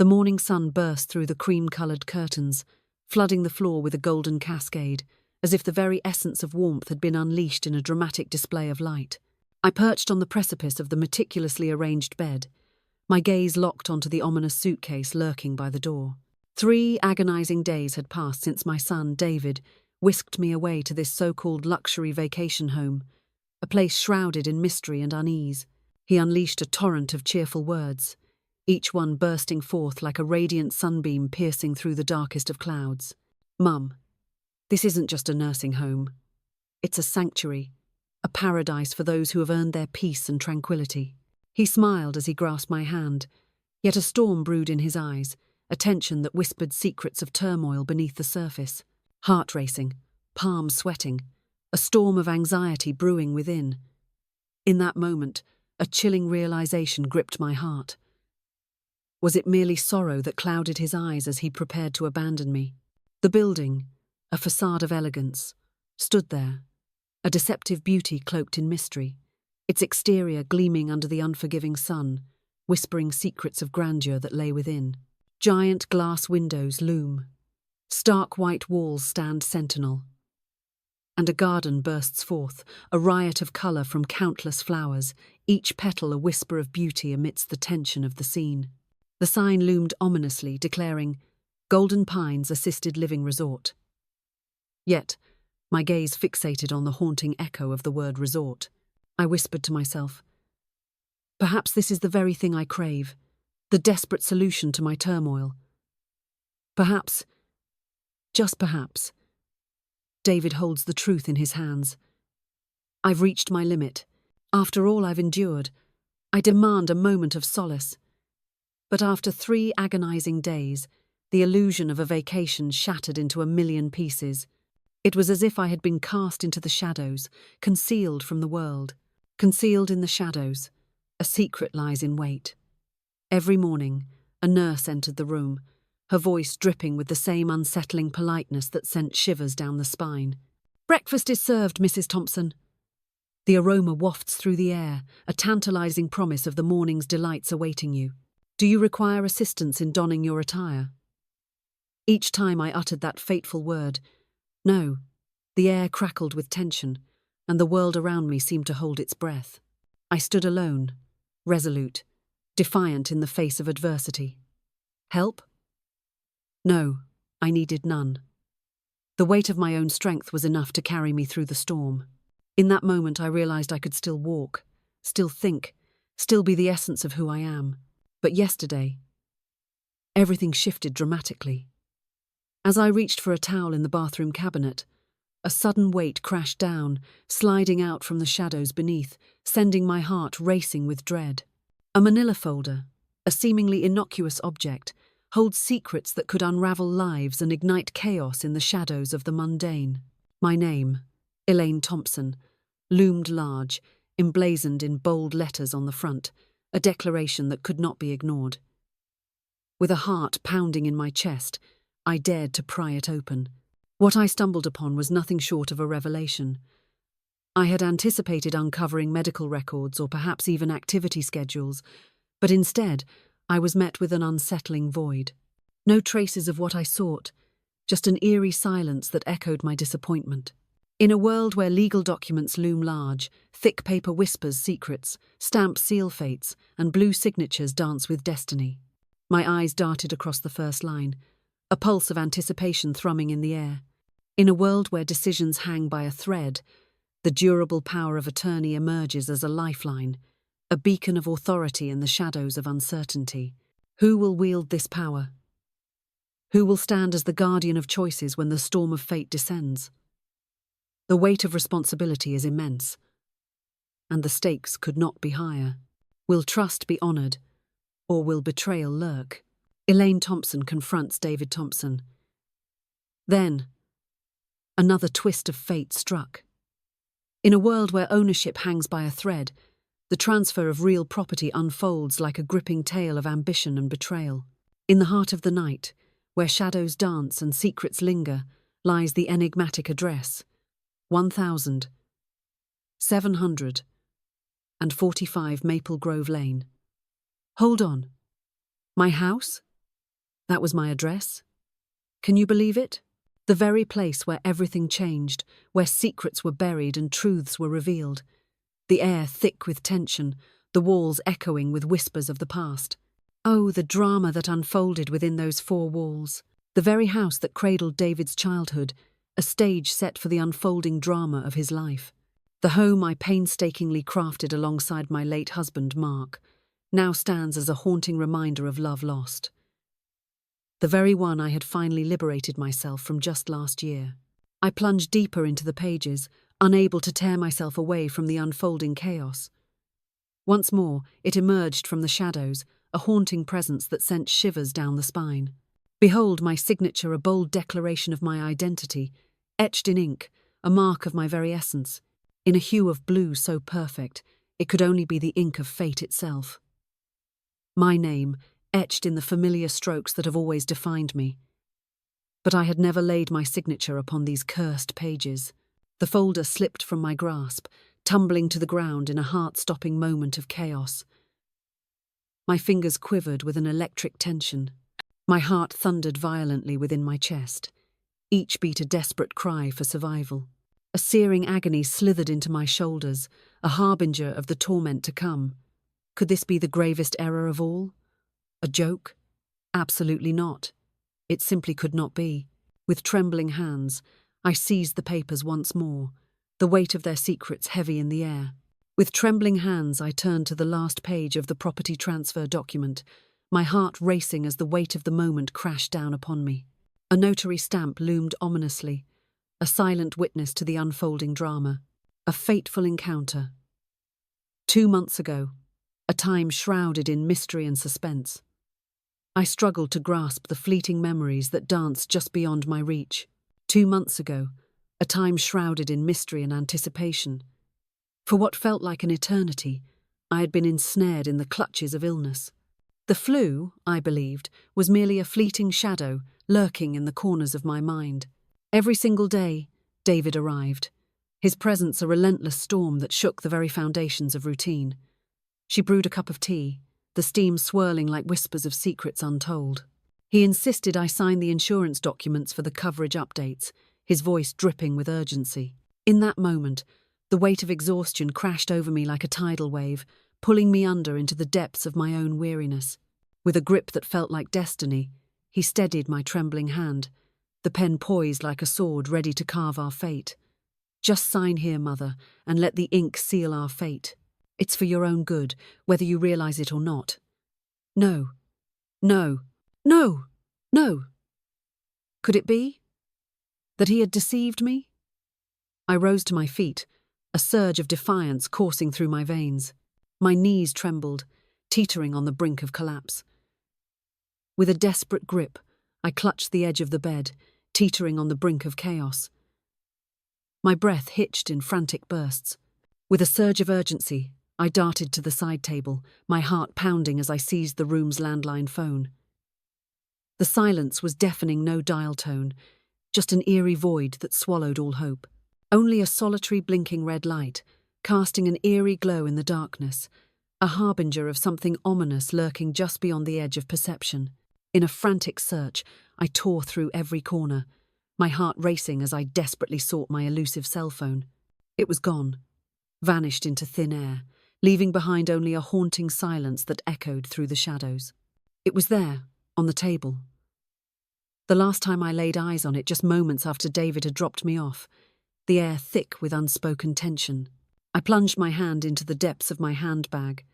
The morning sun burst through the cream-coloured curtains, flooding the floor with a golden cascade, as if the very essence of warmth had been unleashed in a dramatic display of light. I perched on the precipice of the meticulously arranged bed, my gaze locked onto the ominous suitcase lurking by the door. 3 agonizing days had passed since my son, David, whisked me away to this so-called luxury vacation home, a place shrouded in mystery and unease. He unleashed a torrent of cheerful words, each one bursting forth like a radiant sunbeam piercing through the darkest of clouds. "Mum, this isn't just a nursing home. It's a sanctuary, a paradise for those who have earned their peace and tranquility." He smiled as he grasped my hand, yet a storm brewed in his eyes, a tension that whispered secrets of turmoil beneath the surface. Heart racing, palms sweating, a storm of anxiety brewing within. In that moment, a chilling realization gripped my heart. Was it merely sorrow that clouded his eyes as he prepared to abandon me? The building, a facade of elegance, stood there, a deceptive beauty cloaked in mystery, its exterior gleaming under the unforgiving sun, whispering secrets of grandeur that lay within. Giant glass windows loom. Stark white walls stand sentinel. And a garden bursts forth, a riot of colour from countless flowers, each petal a whisper of beauty amidst the tension of the scene. The sign loomed ominously, declaring, "Golden Pines Assisted Living Resort." Yet, my gaze fixated on the haunting echo of the word resort. I whispered to myself, perhaps this is the very thing I crave, the desperate solution to my turmoil. Perhaps, just perhaps, David holds the truth in his hands. I've reached my limit. After all I've endured, I demand a moment of solace. But after 3 agonizing days, the illusion of a vacation shattered into a million pieces. It was as if I had been cast into the shadows, concealed from the world. Concealed in the shadows, a secret lies in wait. Every morning, a nurse entered the room, her voice dripping with the same unsettling politeness that sent shivers down the spine. "Breakfast is served, Mrs. Thompson." The aroma wafts through the air, a tantalizing promise of the morning's delights awaiting you. "Do you require assistance in donning your attire?" Each time I uttered that fateful word, no, the air crackled with tension, and the world around me seemed to hold its breath. I stood alone, resolute, defiant in the face of adversity. Help? No, I needed none. The weight of my own strength was enough to carry me through the storm. In that moment I realized I could still walk, still think, still be the essence of who I am. But yesterday, everything shifted dramatically. As I reached for a towel in the bathroom cabinet, a sudden weight crashed down, sliding out from the shadows beneath, sending my heart racing with dread. A manila folder, a seemingly innocuous object, holds secrets that could unravel lives and ignite chaos in the shadows of the mundane. My name, Elaine Thompson, loomed large, emblazoned in bold letters on the front, a declaration that could not be ignored. With a heart pounding in my chest, I dared to pry it open. What I stumbled upon was nothing short of a revelation. I had anticipated uncovering medical records or perhaps even activity schedules, but instead I was met with an unsettling void. No traces of what I sought, just an eerie silence that echoed my disappointment. In a world where legal documents loom large, thick paper whispers secrets, stamps seal fates, and blue signatures dance with destiny. My eyes darted across the first line, a pulse of anticipation thrumming in the air. In a world where decisions hang by a thread, the durable power of attorney emerges as a lifeline, a beacon of authority in the shadows of uncertainty. Who will wield this power? Who will stand as the guardian of choices when the storm of fate descends? The weight of responsibility is immense, and the stakes could not be higher. Will trust be honoured, or will betrayal lurk? Elaine Thompson confronts David Thompson. Then, another twist of fate struck. In a world where ownership hangs by a thread, the transfer of real property unfolds like a gripping tale of ambition and betrayal. In the heart of the night, where shadows dance and secrets linger, lies the enigmatic address, 1745 Maple Grove Lane. Hold on. My house? That was my address. Can you believe it? The very place where everything changed, where secrets were buried and truths were revealed. The air thick with tension, the walls echoing with whispers of the past. Oh, the drama that unfolded within those four walls. The very house that cradled David's childhood, a stage set for the unfolding drama of his life. The home I painstakingly crafted alongside my late husband, Mark, now stands as a haunting reminder of love lost. The very one I had finally liberated myself from just last year. I plunged deeper into the pages, unable to tear myself away from the unfolding chaos. Once more, it emerged from the shadows, a haunting presence that sent shivers down the spine. Behold my signature, a bold declaration of my identity, etched in ink, a mark of my very essence, in a hue of blue so perfect, it could only be the ink of fate itself. My name, etched in the familiar strokes that have always defined me. But I had never laid my signature upon these cursed pages. The folder slipped from my grasp, tumbling to the ground in a heart-stopping moment of chaos. My fingers quivered with an electric tension. My heart thundered violently within my chest, each beat a desperate cry for survival. A searing agony slithered into my shoulders, a harbinger of the torment to come. Could this be the gravest error of all? A joke? Absolutely not. It simply could not be. With trembling hands, I seized the papers once more, the weight of their secrets heavy in the air. With trembling hands, I turned to the last page of the property transfer document, my heart racing as the weight of the moment crashed down upon me. A notary stamp loomed ominously, a silent witness to the unfolding drama. A fateful encounter. 2 months ago, a time shrouded in mystery and suspense. I struggled to grasp the fleeting memories that danced just beyond my reach. 2 months ago, a time shrouded in mystery and anticipation. For what felt like an eternity, I had been ensnared in the clutches of illness. The flu, I believed, was merely a fleeting shadow lurking in the corners of my mind. Every single day, David arrived, his presence a relentless storm that shook the very foundations of routine. She brewed a cup of tea, the steam swirling like whispers of secrets untold. He insisted I sign the insurance documents for the coverage updates, his voice dripping with urgency. In that moment, the weight of exhaustion crashed over me like a tidal wave, pulling me under into the depths of my own weariness. With a grip that felt like destiny, he steadied my trembling hand, the pen poised like a sword ready to carve our fate. Just sign here, Mother, and let the ink seal our fate. It's for your own good, whether you realize it or not. No. No. No. No. Could it be? That he had deceived me? I rose to my feet, a surge of defiance coursing through my veins. My knees trembled, teetering on the brink of collapse. With a desperate grip, I clutched the edge of the bed, teetering on the brink of chaos. My breath hitched in frantic bursts. With a surge of urgency, I darted to the side table, my heart pounding as I seized the room's landline phone. The silence was deafening, no dial tone, just an eerie void that swallowed all hope. Only a solitary blinking red light, casting an eerie glow in the darkness, a harbinger of something ominous lurking just beyond the edge of perception. In a frantic search, I tore through every corner, my heart racing as I desperately sought my elusive cell phone. It was gone, vanished into thin air, leaving behind only a haunting silence that echoed through the shadows. It was there, on the table. The last time I laid eyes on it, just moments after David had dropped me off, the air thick with unspoken tension. I plunged my hand into the depths of my handbag,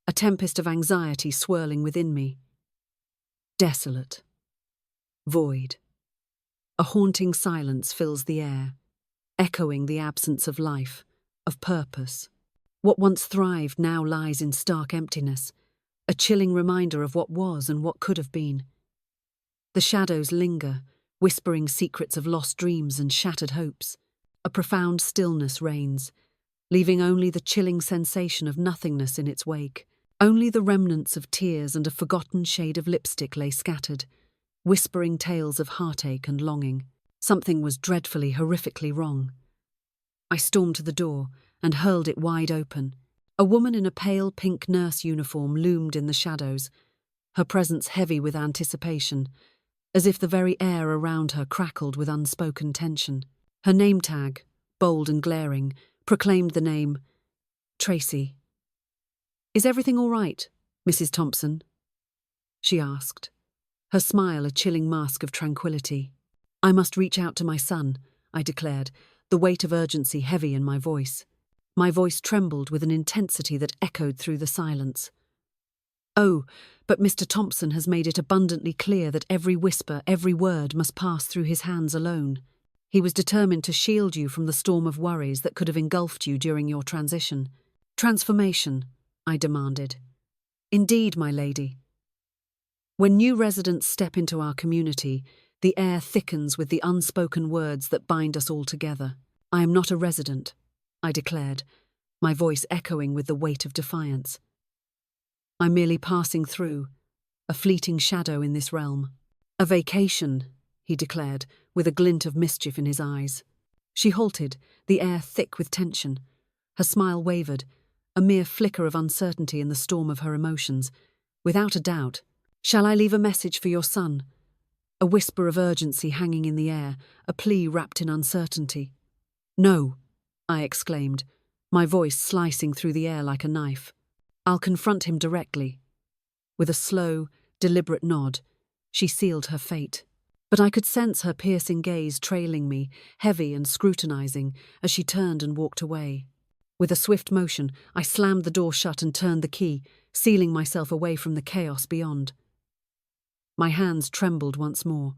a tempest of anxiety swirling within me. Desolate. Void. A haunting silence fills the air, echoing the absence of life, of purpose. What once thrived now lies in stark emptiness, a chilling reminder of what was and what could have been. The shadows linger, whispering secrets of lost dreams and shattered hopes. A profound stillness reigns, leaving only the chilling sensation of nothingness in its wake. Only the remnants of tears and a forgotten shade of lipstick lay scattered, whispering tales of heartache and longing. Something was dreadfully, horrifically wrong. I stormed to the door and hurled it wide open. A woman in a pale pink nurse uniform loomed in the shadows, her presence heavy with anticipation, as if the very air around her crackled with unspoken tension. Her name tag, bold and glaring, proclaimed the name Tracy. "Is everything all right, Mrs. Thompson?" she asked, her smile a chilling mask of tranquility. "I must reach out to my son," I declared, the weight of urgency heavy in my voice. My voice trembled with an intensity that echoed through the silence. "Oh, but Mr. Thompson has made it abundantly clear that every whisper, every word must pass through his hands alone. He was determined to shield you from the storm of worries that could have engulfed you during your transition." "Transformation," I demanded. "Indeed, my lady. When new residents step into our community, the air thickens with the unspoken words that bind us all together. I am not a resident," I declared, my voice echoing with the weight of defiance. "I'm merely passing through, a fleeting shadow in this realm." "A vacation," he declared, with a glint of mischief in his eyes. She halted, the air thick with tension. Her smile wavered, a mere flicker of uncertainty in the storm of her emotions. Without a doubt. "Shall I leave a message for your son?" A whisper of urgency hanging in the air, a plea wrapped in uncertainty. "No," I exclaimed, my voice slicing through the air like a knife. "I'll confront him directly." With a slow, deliberate nod, she sealed her fate. But I could sense her piercing gaze trailing me, heavy and scrutinizing, as she turned and walked away. With a swift motion, I slammed the door shut and turned the key, sealing myself away from the chaos beyond. My hands trembled once more,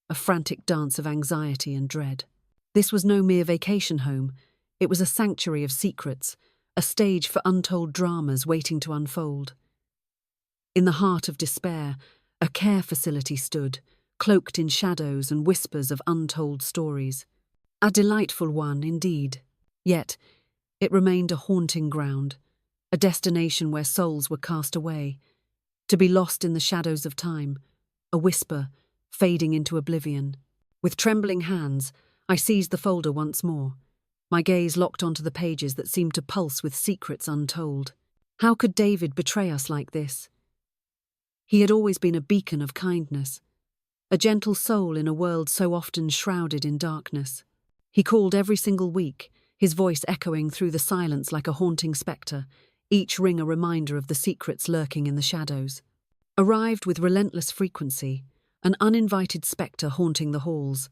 a frantic dance of anxiety and dread. This was no mere vacation home. It was a sanctuary of secrets, a stage for untold dramas waiting to unfold. In the heart of despair, a care facility stood, cloaked in shadows and whispers of untold stories. A delightful one, indeed. Yet, it remained a haunting ground, a destination where souls were cast away, to be lost in the shadows of time, a whisper fading into oblivion. With trembling hands, I seized the folder once more, my gaze locked onto the pages that seemed to pulse with secrets untold. How could David betray us like this? He had always been a beacon of kindness, a gentle soul in a world so often shrouded in darkness. He called every single week, his voice echoing through the silence like a haunting spectre, each ring a reminder of the secrets lurking in the shadows. Arrived with relentless frequency, an uninvited spectre haunting the halls.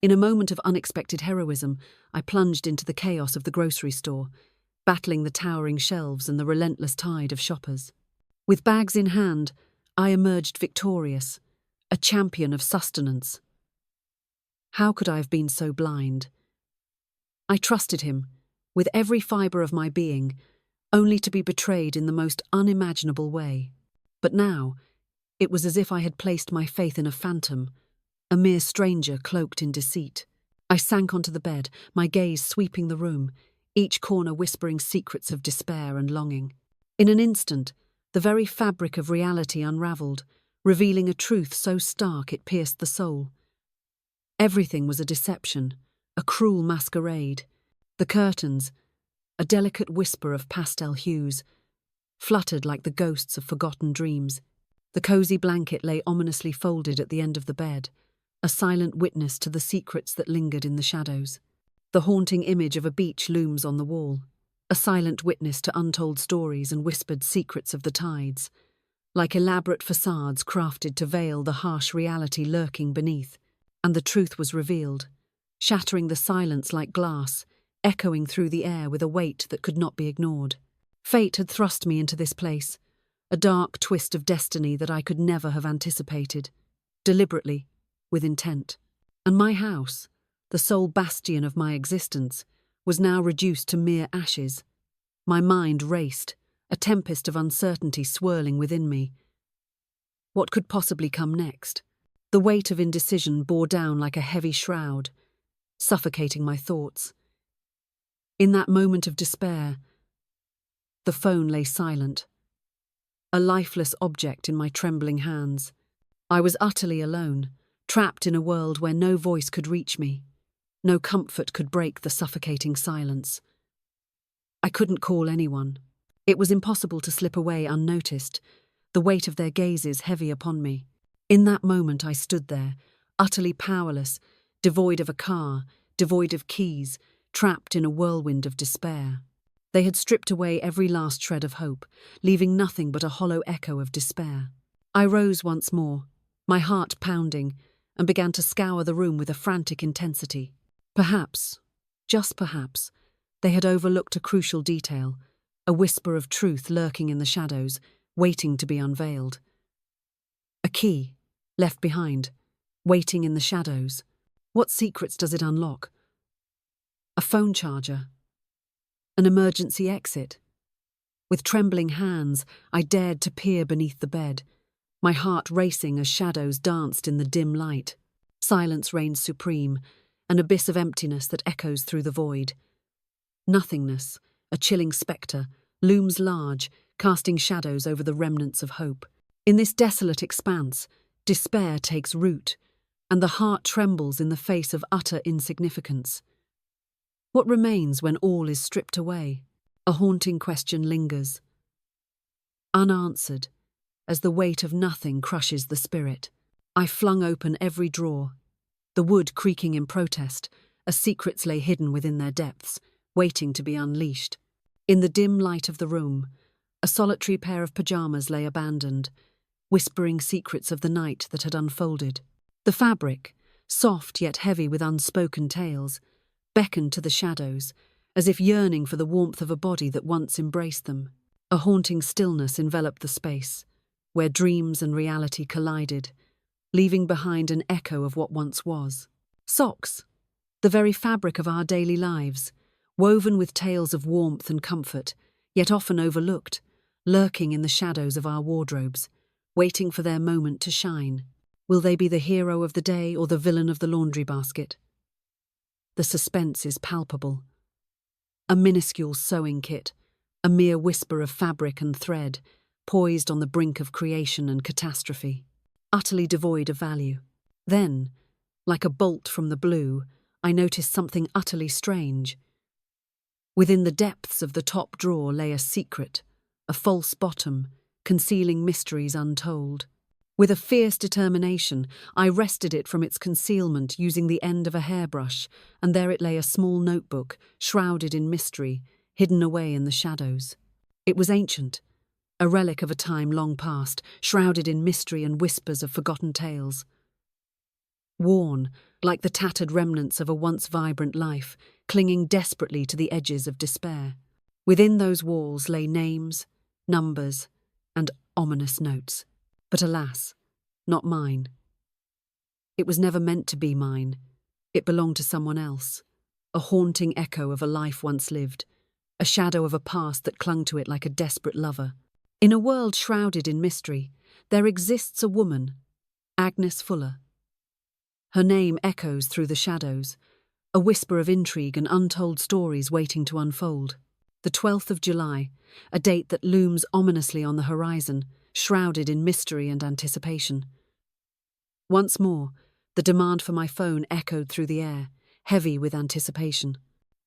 In a moment of unexpected heroism, I plunged into the chaos of the grocery store, battling the towering shelves and the relentless tide of shoppers. With bags in hand, I emerged victorious, a champion of sustenance. How could I have been so blind? I trusted him, with every fibre of my being, only to be betrayed in the most unimaginable way. But now, it was as if I had placed my faith in a phantom, a mere stranger cloaked in deceit. I sank onto the bed, my gaze sweeping the room, each corner whispering secrets of despair and longing. In an instant, the very fabric of reality unravelled, revealing a truth so stark it pierced the soul. Everything was a deception, a cruel masquerade. The curtains, a delicate whisper of pastel hues, fluttered like the ghosts of forgotten dreams. The cosy blanket lay ominously folded at the end of the bed, a silent witness to the secrets that lingered in the shadows. The haunting image of a beach looms on the wall, a silent witness to untold stories and whispered secrets of the tides, like elaborate facades crafted to veil the harsh reality lurking beneath. And the truth was revealed, shattering the silence like glass, echoing through the air with a weight that could not be ignored. Fate had thrust me into this place, a dark twist of destiny that I could never have anticipated, deliberately, with intent. And my house, the sole bastion of my existence, was now reduced to mere ashes. My mind raced, a tempest of uncertainty swirling within me. What could possibly come next? The weight of indecision bore down like a heavy shroud, suffocating my thoughts. In that moment of despair, the phone lay silent, a lifeless object in my trembling hands. I was utterly alone, trapped in a world where no voice could reach me. No comfort could break the suffocating silence. I couldn't call anyone. It was impossible to slip away unnoticed, the weight of their gazes heavy upon me. In that moment I stood there, utterly powerless, devoid of a car, devoid of keys, trapped in a whirlwind of despair. They had stripped away every last shred of hope, leaving nothing but a hollow echo of despair. I rose once more, my heart pounding, and began to scour the room with a frantic intensity. Perhaps, just perhaps, they had overlooked a crucial detail, a whisper of truth lurking in the shadows, waiting to be unveiled. A key, left behind, waiting in the shadows. What secrets does it unlock? A phone charger. An emergency exit. With trembling hands, I dared to peer beneath the bed, my heart racing as shadows danced in the dim light. Silence reigns supreme, an abyss of emptiness that echoes through the void. Nothingness, a chilling spectre, looms large, casting shadows over the remnants of hope. In this desolate expanse, despair takes root, and the heart trembles in the face of utter insignificance. What remains when all is stripped away? A haunting question lingers, unanswered, as the weight of nothing crushes the spirit. I flung open every drawer, the wood creaking in protest, as secrets lay hidden within their depths, waiting to be unleashed. In the dim light of the room, a solitary pair of pajamas lay abandoned, whispering secrets of the night that had unfolded. The fabric, soft yet heavy with unspoken tales, beckoned to the shadows, as if yearning for the warmth of a body that once embraced them. A haunting stillness enveloped the space, where dreams and reality collided, leaving behind an echo of what once was. Socks, the very fabric of our daily lives, woven with tales of warmth and comfort, yet often overlooked, lurking in the shadows of our wardrobes, waiting for their moment to shine. Will they be the hero of the day or the villain of the laundry basket? The suspense is palpable. A minuscule sewing kit, a mere whisper of fabric and thread, poised on the brink of creation and catastrophe, utterly devoid of value. Then, like a bolt from the blue, I noticed something utterly strange. Within the depths of the top drawer lay a secret, a false bottom, concealing mysteries untold. With a fierce determination, I wrested it from its concealment using the end of a hairbrush, and there it lay, a small notebook, shrouded in mystery, hidden away in the shadows. It was ancient, a relic of a time long past, shrouded in mystery and whispers of forgotten tales. Worn, like the tattered remnants of a once vibrant life, clinging desperately to the edges of despair. Within those walls lay names, numbers, and ominous notes. But alas, not mine. It was never meant to be mine. It belonged to someone else, a haunting echo of a life once lived, a shadow of a past that clung to it like a desperate lover. In a world shrouded in mystery, there exists a woman, Agnes Fuller. Her name echoes through the shadows, a whisper of intrigue and untold stories waiting to unfold. The 12th of July, a date that looms ominously on the horizon, shrouded in mystery and anticipation. Once more, the demand for my phone echoed through the air, heavy with anticipation.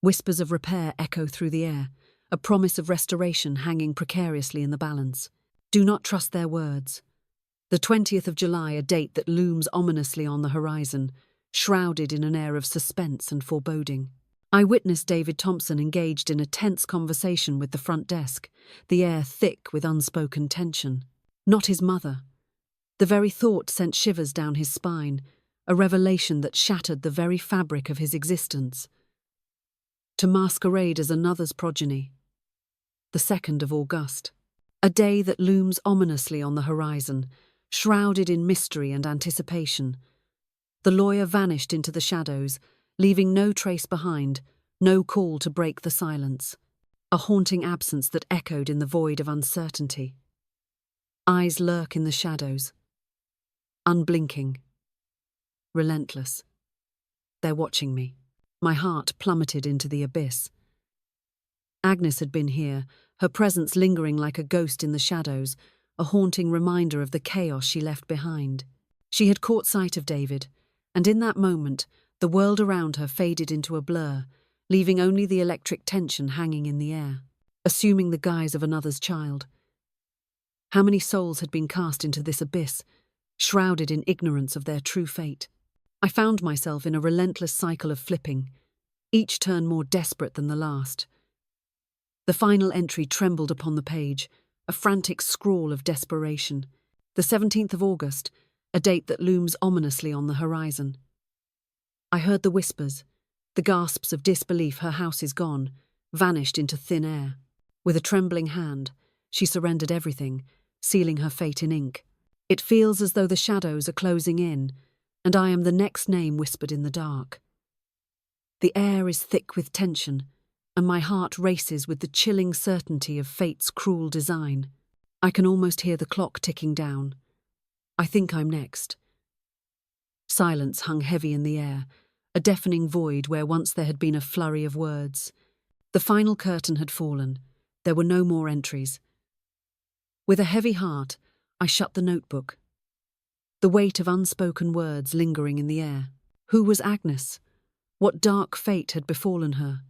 Whispers of repair echo through the air, a promise of restoration hanging precariously in the balance. Do not trust their words. The 20th of July, a date that looms ominously on the horizon, shrouded in an air of suspense and foreboding. I witnessed David Thompson engaged in a tense conversation with the front desk, the air thick with unspoken tension. Not his mother. The very thought sent shivers down his spine, a revelation that shattered the very fabric of his existence. To masquerade as another's progeny. The 2nd of August. A day that looms ominously on the horizon, shrouded in mystery and anticipation. The lawyer vanished into the shadows, leaving no trace behind, no call to break the silence. A haunting absence that echoed in the void of uncertainty. Eyes lurk in the shadows. Unblinking. Relentless. They're watching me. My heart plummeted into the abyss. Agnes had been here, her presence lingering like a ghost in the shadows, a haunting reminder of the chaos she left behind. She had caught sight of David, and in that moment, the world around her faded into a blur, leaving only the electric tension hanging in the air, assuming the guise of another's child. How many souls had been cast into this abyss, shrouded in ignorance of their true fate? I found myself in a relentless cycle of flipping, each turn more desperate than the last. The final entry trembled upon the page, a frantic scrawl of desperation. The 17th of August, a date that looms ominously on the horizon. I heard the whispers, the gasps of disbelief. Her house is gone, vanished into thin air. With a trembling hand, she surrendered everything, sealing her fate in ink. It feels as though the shadows are closing in, and I am the next name whispered in the dark. The air is thick with tension, and my heart races with the chilling certainty of fate's cruel design. I can almost hear the clock ticking down. I think I'm next. Silence hung heavy in the air, a deafening void where once there had been a flurry of words. The final curtain had fallen. There were no more entries. With a heavy heart, I shut the notebook. The weight of unspoken words lingering in the air. Who was Agnes? What dark fate had befallen her?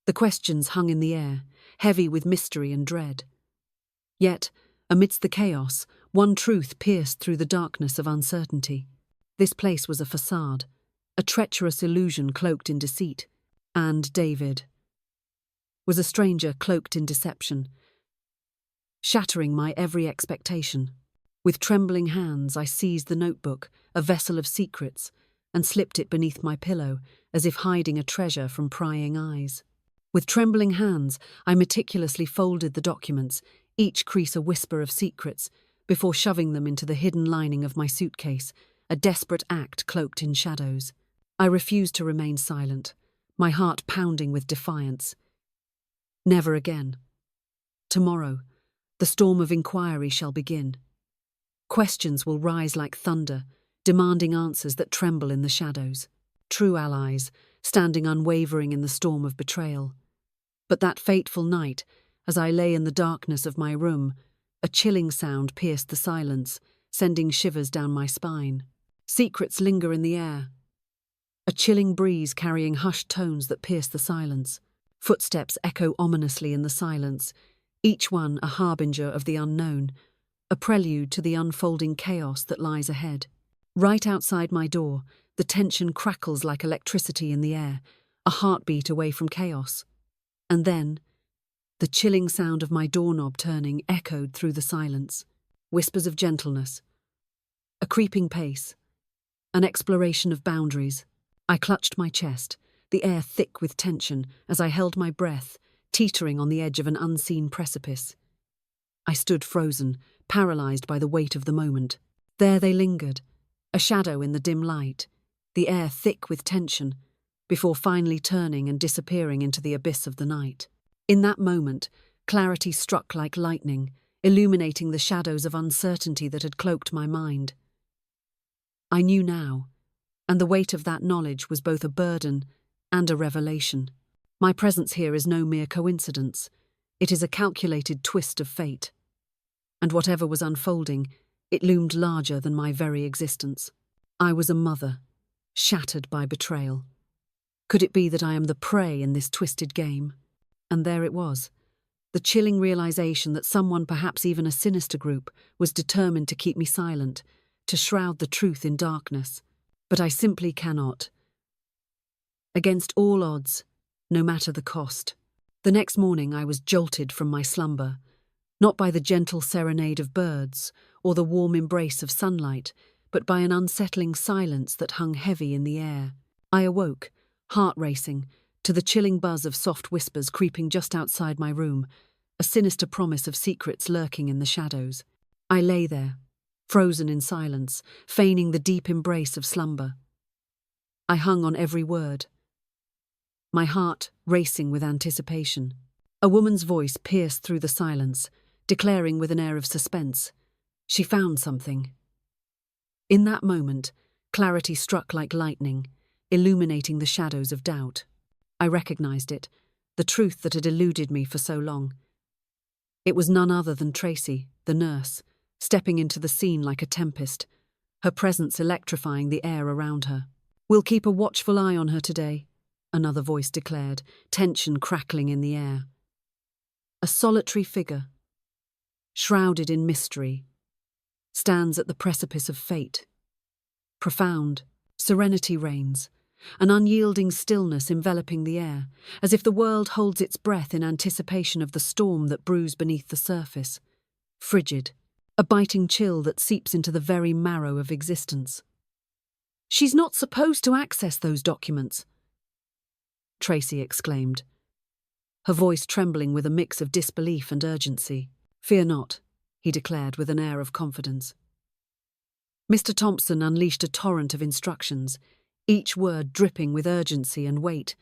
The questions hung in the air, heavy with mystery and dread. Yet, amidst the chaos, one truth pierced through the darkness of uncertainty. This place was a facade, a treacherous illusion cloaked in deceit. And David was a stranger cloaked in deception, shattering my every expectation. With trembling hands, I seized the notebook, a vessel of secrets, and slipped it beneath my pillow, as if hiding a treasure from prying eyes. With trembling hands, I meticulously folded the documents, each crease a whisper of secrets, before shoving them into the hidden lining of my suitcase, a desperate act cloaked in shadows. I refused to remain silent, my heart pounding with defiance. Never again. Tomorrow, the storm of inquiry shall begin. Questions will rise like thunder, demanding answers that tremble in the shadows. True allies, standing unwavering in the storm of betrayal. But that fateful night, as I lay in the darkness of my room, a chilling sound pierced the silence, sending shivers down my spine. Secrets linger in the air. A chilling breeze carrying hushed tones that pierce the silence. Footsteps echo ominously in the silence, each one a harbinger of the unknown, a prelude to the unfolding chaos that lies ahead. Right outside my door, the tension crackles like electricity in the air, a heartbeat away from chaos. And then, the chilling sound of my doorknob turning echoed through the silence. Whispers of gentleness. A creeping pace. An exploration of boundaries. I clutched my chest, the air thick with tension, as I held my breath, teetering on the edge of an unseen precipice. I stood frozen, paralyzed by the weight of the moment. There they lingered, a shadow in the dim light, the air thick with tension, before finally turning and disappearing into the abyss of the night. In that moment, clarity struck like lightning, illuminating the shadows of uncertainty that had cloaked my mind. I knew now, and the weight of that knowledge was both a burden and a revelation. My presence here is no mere coincidence. It is a calculated twist of fate. And whatever was unfolding, it loomed larger than my very existence. I was a mother, shattered by betrayal. Could it be that I am the prey in this twisted game? And there it was, the chilling realization that someone, perhaps even a sinister group, was determined to keep me silent, to shroud the truth in darkness. But I simply cannot. Against all odds, no matter the cost. The next morning I was jolted from my slumber, not by the gentle serenade of birds or the warm embrace of sunlight, but by an unsettling silence that hung heavy in the air. I awoke, heart racing, to the chilling buzz of soft whispers creeping just outside my room, a sinister promise of secrets lurking in the shadows. I lay there, frozen in silence, feigning the deep embrace of slumber. I hung on every word, my heart racing with anticipation. A woman's voice pierced through the silence, declaring with an air of suspense, "She found something." In that moment, clarity struck like lightning, illuminating the shadows of doubt. I recognized it, the truth that had eluded me for so long. It was none other than Tracy, the nurse, stepping into the scene like a tempest, her presence electrifying the air around her. "We'll keep a watchful eye on her today," another voice declared, tension crackling in the air. A solitary figure, shrouded in mystery, stands at the precipice of fate. Profound, serenity reigns, an unyielding stillness enveloping the air, as if the world holds its breath in anticipation of the storm that brews beneath the surface. Frigid, a biting chill that seeps into the very marrow of existence. "She's not supposed to access those documents," Tracy exclaimed, her voice trembling with a mix of disbelief and urgency. "Fear not," he declared with an air of confidence. Mr. Thompson unleashed a torrent of instructions, each word dripping with urgency and weight,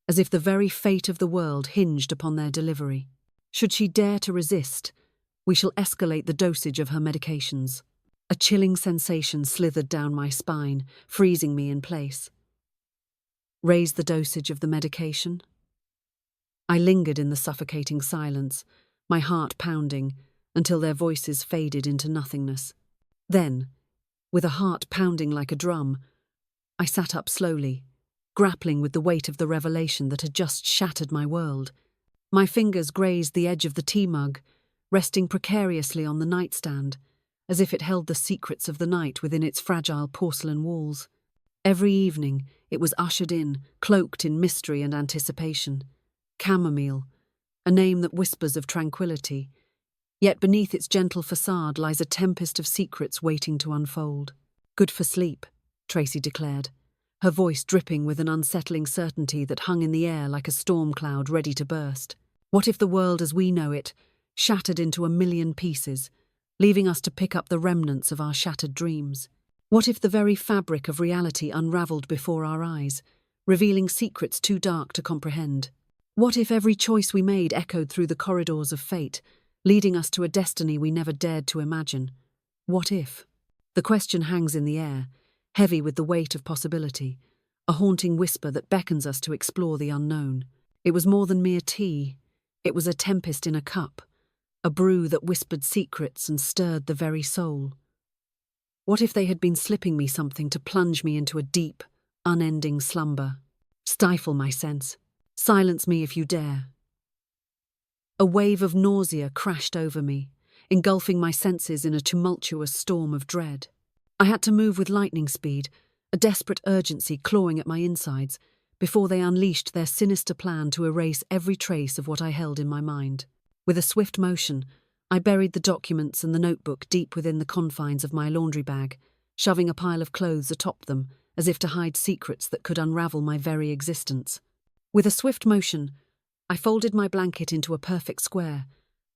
as if the very fate of the world hinged upon their delivery. Should she dare to resist, we shall escalate the dosage of her medications. A chilling sensation slithered down my spine, freezing me in place. Raise the dosage of the medication? I lingered in the suffocating silence, my heart pounding, until their voices faded into nothingness. Then, with a heart pounding like a drum, I sat up slowly, grappling with the weight of the revelation that had just shattered my world. My fingers grazed the edge of the tea mug, resting precariously on the nightstand, as if it held the secrets of the night within its fragile porcelain walls. Every evening it was ushered in, cloaked in mystery and anticipation. Chamomile, a name that whispers of tranquility, yet beneath its gentle facade lies a tempest of secrets waiting to unfold. "Good for sleep," Tracy declared, her voice dripping with an unsettling certainty that hung in the air like a storm cloud ready to burst. What if the world as we know it shattered into a million pieces, leaving us to pick up the remnants of our shattered dreams? What if the very fabric of reality unraveled before our eyes, revealing secrets too dark to comprehend? What if every choice we made echoed through the corridors of fate, leading us to a destiny we never dared to imagine? What if? The question hangs in the air, heavy with the weight of possibility, a haunting whisper that beckons us to explore the unknown. It was more than mere tea. It was a tempest in a cup, a brew that whispered secrets and stirred the very soul. What if they had been slipping me something to plunge me into a deep, unending slumber? Stifle my sense. Silence me if you dare. A wave of nausea crashed over me, engulfing my senses in a tumultuous storm of dread. I had to move with lightning speed, a desperate urgency clawing at my insides, before they unleashed their sinister plan to erase every trace of what I held in my mind. With a swift motion, I buried the documents and the notebook deep within the confines of my laundry bag, shoving a pile of clothes atop them, as if to hide secrets that could unravel my very existence. With a swift motion, I folded my blanket into a perfect square,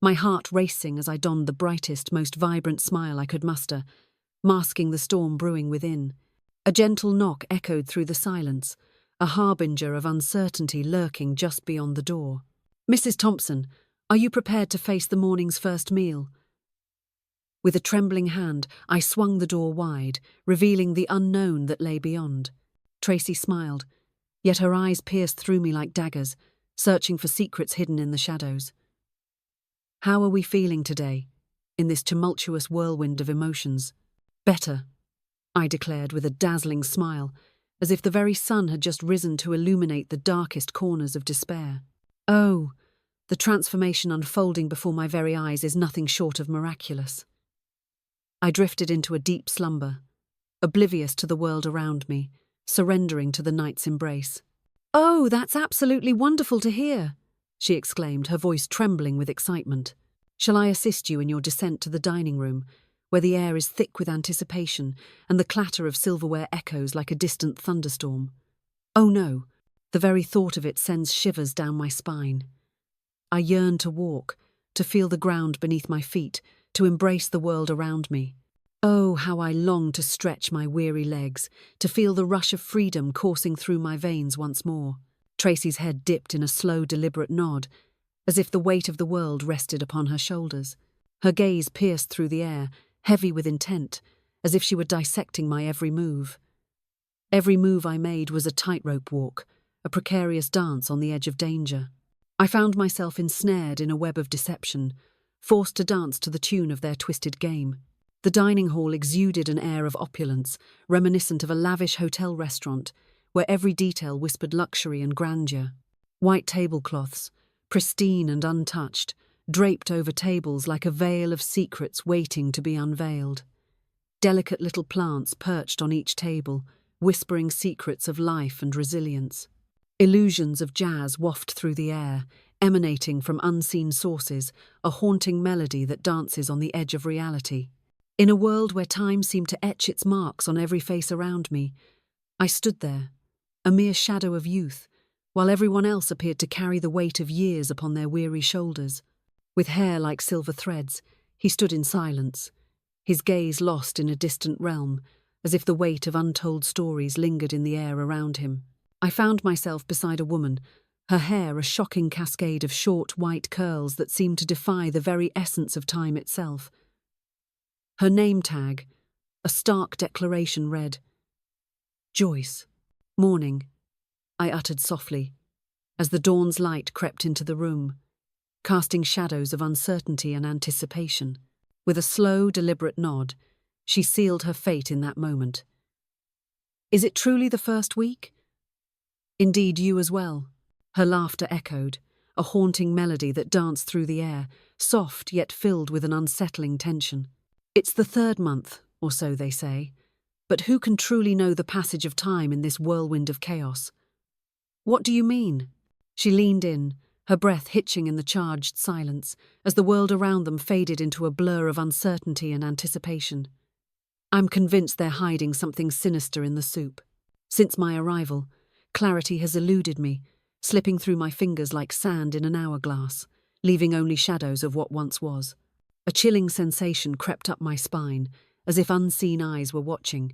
my heart racing as I donned the brightest, most vibrant smile I could muster, masking the storm brewing within. A gentle knock echoed through the silence, a harbinger of uncertainty lurking just beyond the door. "Mrs. Thompson, are you prepared to face the morning's first meal?" With a trembling hand, I swung the door wide, revealing the unknown that lay beyond. Tracy smiled, yet her eyes pierced through me like daggers, searching for secrets hidden in the shadows. "How are we feeling today, in this tumultuous whirlwind of emotions?" "Better," I declared with a dazzling smile, as if the very sun had just risen to illuminate the darkest corners of despair. "Oh, the transformation unfolding before my very eyes is nothing short of miraculous." I drifted into a deep slumber, oblivious to the world around me, surrendering to the night's embrace. "Oh, that's absolutely wonderful to hear," she exclaimed, her voice trembling with excitement. "Shall I assist you in your descent to the dining room, where the air is thick with anticipation and the clatter of silverware echoes like a distant thunderstorm?" "Oh no, the very thought of it sends shivers down my spine." I yearn to walk, to feel the ground beneath my feet, to embrace the world around me. Oh, how I long to stretch my weary legs, to feel the rush of freedom coursing through my veins once more. Tracy's head dipped in a slow, deliberate nod, as if the weight of the world rested upon her shoulders. Her gaze pierced through the air, heavy with intent, as if she were dissecting my every move. Every move I made was a tightrope walk, a precarious dance on the edge of danger. I found myself ensnared in a web of deception, forced to dance to the tune of their twisted game. The dining hall exuded an air of opulence, reminiscent of a lavish hotel restaurant, where every detail whispered luxury and grandeur. White tablecloths, pristine and untouched, draped over tables like a veil of secrets waiting to be unveiled. Delicate little plants perched on each table, whispering secrets of life and resilience. Illusions of jazz waft through the air, emanating from unseen sources, a haunting melody that dances on the edge of reality. In a world where time seemed to etch its marks on every face around me, I stood there, a mere shadow of youth, while everyone else appeared to carry the weight of years upon their weary shoulders. With hair like silver threads, he stood in silence, his gaze lost in a distant realm, as if the weight of untold stories lingered in the air around him. I found myself beside a woman, her hair a shocking cascade of short white curls that seemed to defy the very essence of time itself. Her name tag, a stark declaration, read, "Joyce." "Morning," I uttered softly, as the dawn's light crept into the room, casting shadows of uncertainty and anticipation. With a slow, deliberate nod, she sealed her fate in that moment. "Is it truly the first week?" "Indeed, you as well." Her laughter echoed, a haunting melody that danced through the air, soft yet filled with an unsettling tension. "It's the 3rd month, or so they say, but who can truly know the passage of time in this whirlwind of chaos?" "What do you mean?" She leaned in, her breath hitching in the charged silence, as the world around them faded into a blur of uncertainty and anticipation. "I'm convinced they're hiding something sinister in the soup. Since my arrival, clarity has eluded me, slipping through my fingers like sand in an hourglass, leaving only shadows of what once was. A chilling sensation crept up my spine, as if unseen eyes were watching,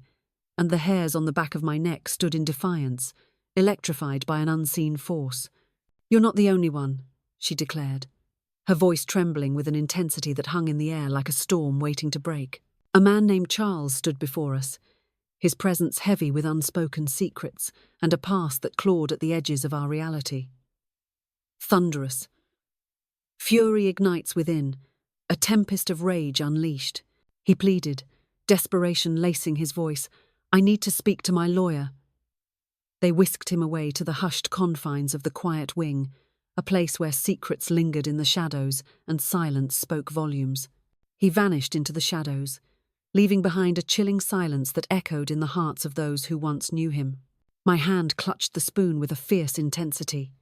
and the hairs on the back of my neck stood in defiance, electrified by an unseen force. "You're not the only one," she declared, her voice trembling with an intensity that hung in the air like a storm waiting to break. A man named Charles stood before us, his presence heavy with unspoken secrets and a past that clawed at the edges of our reality. Thunderous. Fury ignites within, a tempest of rage unleashed. He pleaded, desperation lacing his voice, "I need to speak to my lawyer." They whisked him away to the hushed confines of the quiet wing, a place where secrets lingered in the shadows and silence spoke volumes. He vanished into the shadows, leaving behind a chilling silence that echoed in the hearts of those who once knew him. My hand clutched the spoon with a fierce intensity.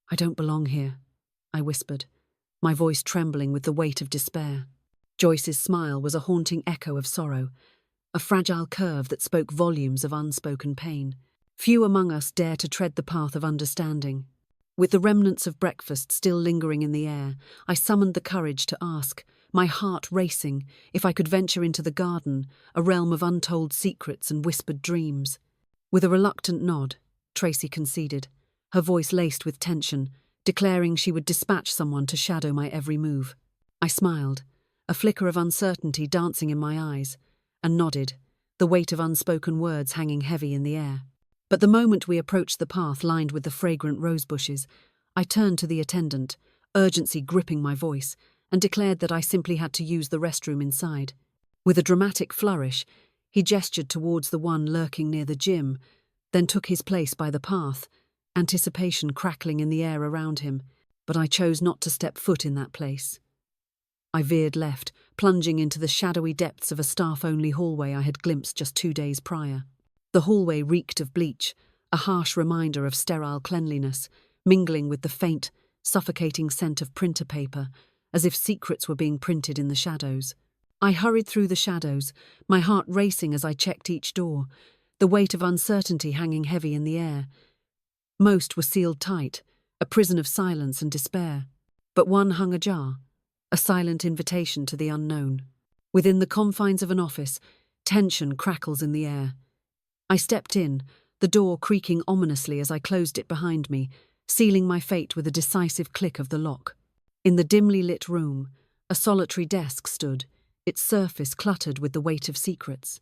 "I don't belong here," I whispered, my voice trembling with the weight of despair. Joyce's smile was a haunting echo of sorrow, a fragile curve that spoke volumes of unspoken pain. Few among us dare to tread the path of understanding. With the remnants of breakfast still lingering in the air, I summoned the courage to ask, my heart racing, if I could venture into the garden, a realm of untold secrets and whispered dreams. With a reluctant nod, Tracy conceded, her voice laced with tension, declaring she would dispatch someone to shadow my every move. I smiled, a flicker of uncertainty dancing in my eyes, and nodded, the weight of unspoken words hanging heavy in the air. But the moment we approached the path lined with the fragrant rose bushes, I turned to the attendant, urgency gripping my voice, and declared that I simply had to use the restroom inside. With a dramatic flourish, he gestured towards the one lurking near the gym, then took his place by the path, anticipation crackling in the air around him, but I chose not to step foot in that place. I veered left, plunging into the shadowy depths of a staff-only hallway I had glimpsed just 2 days prior. The hallway reeked of bleach, a harsh reminder of sterile cleanliness, mingling with the faint, suffocating scent of printer paper, as if secrets were being printed in the shadows. I hurried through the shadows, my heart racing as I checked each door, the weight of uncertainty hanging heavy in the air. Most were sealed tight, a prison of silence and despair, but one hung ajar, a silent invitation to the unknown. Within the confines of an office, tension crackles in the air. I stepped in, the door creaking ominously as I closed it behind me, sealing my fate with a decisive click of the lock. In the dimly lit room, a solitary desk stood, its surface cluttered with the weight of secrets.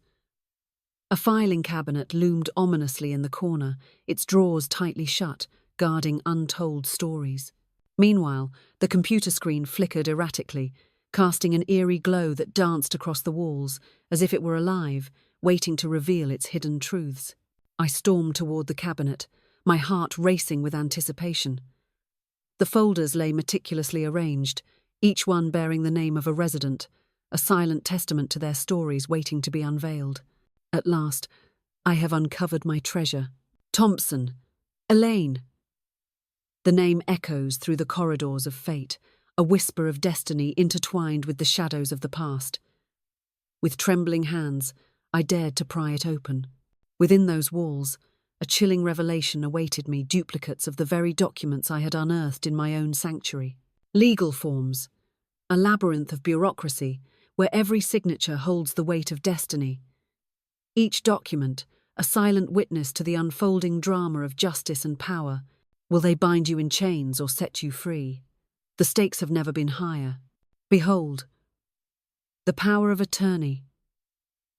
A filing cabinet loomed ominously in the corner, its drawers tightly shut, guarding untold stories. Meanwhile, the computer screen flickered erratically, casting an eerie glow that danced across the walls, as if it were alive, waiting to reveal its hidden truths. I stormed toward the cabinet, my heart racing with anticipation. The folders lay meticulously arranged, each one bearing the name of a resident, a silent testament to their stories waiting to be unveiled. At last, I have uncovered my treasure. Thompson. Elaine. The name echoes through the corridors of fate, a whisper of destiny intertwined with the shadows of the past. With trembling hands, I dared to pry it open. Within those walls, a chilling revelation awaited me, duplicates of the very documents I had unearthed in my own sanctuary. Legal forms, a labyrinth of bureaucracy where every signature holds the weight of destiny. Each document, a silent witness to the unfolding drama of justice and power. Will they bind you in chains or set you free? The stakes have never been higher. Behold, the power of attorney,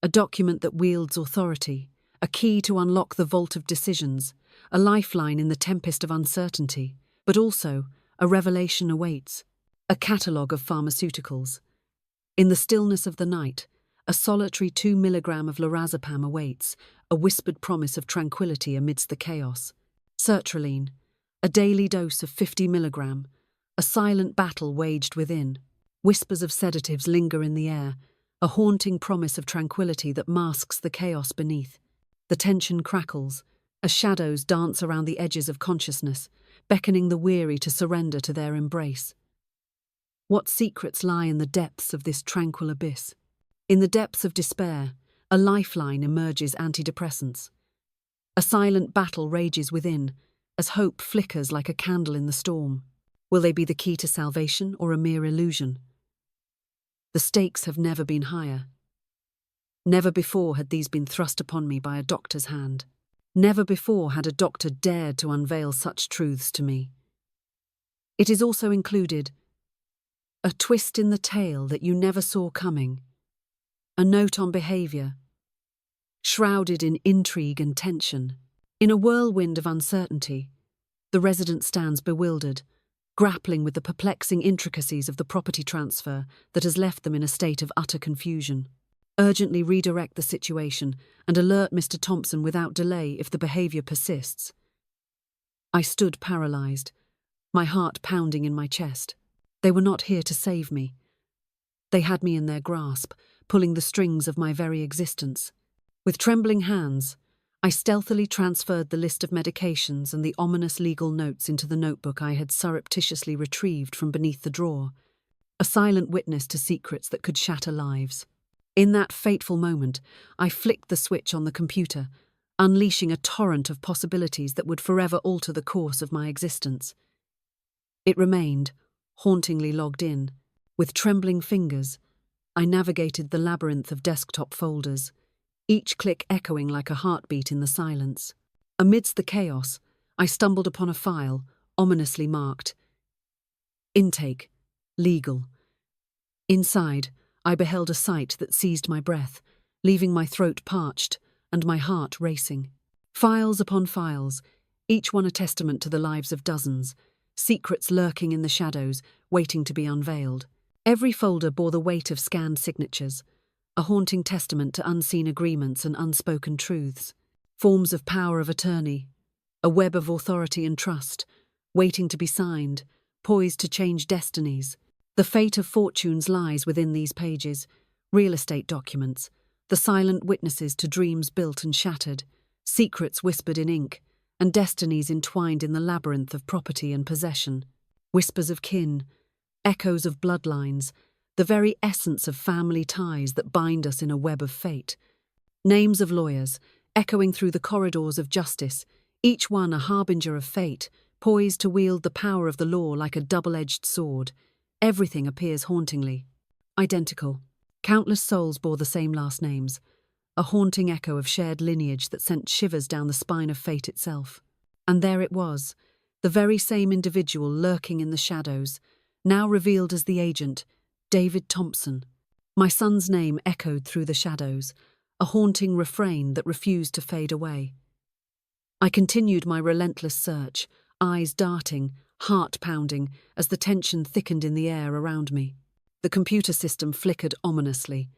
a document that wields authority, a key to unlock the vault of decisions, a lifeline in the tempest of uncertainty, but also a revelation awaits, a catalogue of pharmaceuticals. In the stillness of the night, a solitary 2 milligram of lorazepam awaits, a whispered promise of tranquility amidst the chaos. Sertraline, a daily dose of 50 milligram, a silent battle waged within. Whispers of sedatives linger in the air, a haunting promise of tranquility that masks the chaos beneath. The tension crackles, as shadows dance around the edges of consciousness, beckoning the weary to surrender to their embrace. What secrets lie in the depths of this tranquil abyss? In the depths of despair, a lifeline emerges antidepressants. A silent battle rages within, as hope flickers like a candle in the storm. Will they be the key to salvation or a mere illusion? The stakes have never been higher. Never before had these been thrust upon me by a doctor's hand. Never before had a doctor dared to unveil such truths to me. It is also included a twist in the tale that you never saw coming, a note on behaviour, shrouded in intrigue and tension. In a whirlwind of uncertainty, the resident stands bewildered, grappling with the perplexing intricacies of the property transfer that has left them in a state of utter confusion. Urgently redirect the situation and alert Mr. Thompson without delay if the behaviour persists. I stood paralysed, my heart pounding in my chest. They were not here to save me. They had me in their grasp, pulling the strings of my very existence. With trembling hands, I stealthily transferred the list of medications and the ominous legal notes into the notebook I had surreptitiously retrieved from beneath the drawer, a silent witness to secrets that could shatter lives. In that fateful moment, I flicked the switch on the computer, unleashing a torrent of possibilities that would forever alter the course of my existence. It remained, hauntingly logged in. With trembling fingers, I navigated the labyrinth of desktop folders, each click echoing like a heartbeat in the silence. Amidst the chaos, I stumbled upon a file, ominously marked Intake, Legal. Inside, I beheld a sight that seized my breath, leaving my throat parched and my heart racing. Files upon files, each one a testament to the lives of dozens, secrets lurking in the shadows, waiting to be unveiled. Every folder bore the weight of scanned signatures, a haunting testament to unseen agreements and unspoken truths. Forms of power of attorney, a web of authority and trust, waiting to be signed, poised to change destinies. The fate of fortunes lies within these pages, real estate documents, the silent witnesses to dreams built and shattered, secrets whispered in ink, and destinies entwined in the labyrinth of property and possession. Whispers of kin, echoes of bloodlines, the very essence of family ties that bind us in a web of fate. Names of lawyers, echoing through the corridors of justice, each one a harbinger of fate, poised to wield the power of the law like a double-edged sword. Everything appears hauntingly identical. Countless souls bore the same last names, a haunting echo of shared lineage that sent shivers down the spine of fate itself. And there it was, the very same individual lurking in the shadows, now revealed as the agent, David Thompson. My son's name echoed through the shadows, a haunting refrain that refused to fade away. I continued my relentless search, eyes darting, heart pounding, as the tension thickened in the air around me. The computer system flickered ominously,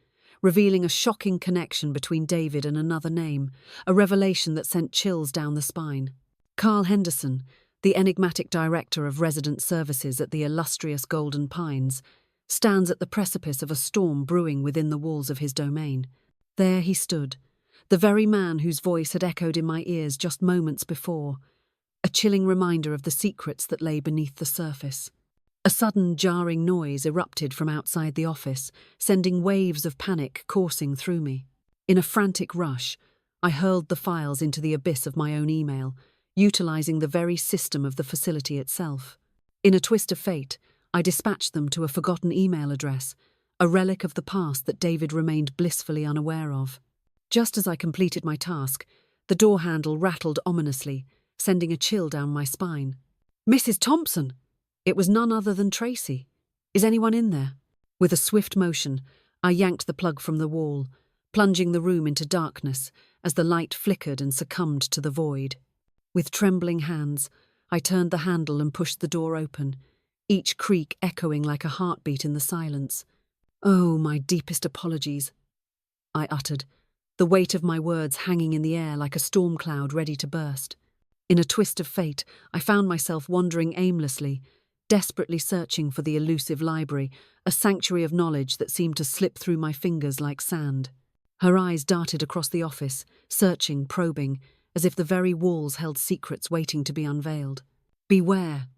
revealing a shocking connection between David and another name, a revelation that sent chills down the spine. Carl Henderson, the enigmatic director of resident services at the illustrious Golden Pines, stands at the precipice of a storm brewing within the walls of his domain. There he stood, the very man whose voice had echoed in my ears just moments before, a chilling reminder of the secrets that lay beneath the surface. A sudden jarring noise erupted from outside the office, sending waves of panic coursing through me. In a frantic rush, I hurled the files into the abyss of my own email, utilizing the very system of the facility itself. In a twist of fate, I dispatched them to a forgotten email address, a relic of the past that David remained blissfully unaware of. Just as I completed my task, the door handle rattled ominously, sending a chill down my spine. "Mrs. Thompson!" It was none other than Tracy. "Is anyone in there?" With a swift motion, I yanked the plug from the wall, plunging the room into darkness as the light flickered and succumbed to the void. With trembling hands, I turned the handle and pushed the door open, each creak echoing like a heartbeat in the silence. "Oh, my deepest apologies," I uttered, the weight of my words hanging in the air like a storm cloud ready to burst. In a twist of fate, I found myself wandering aimlessly, desperately searching for the elusive library, a sanctuary of knowledge that seemed to slip through my fingers like sand. Her eyes darted across the office, searching, probing, as if the very walls held secrets waiting to be unveiled. "Beware.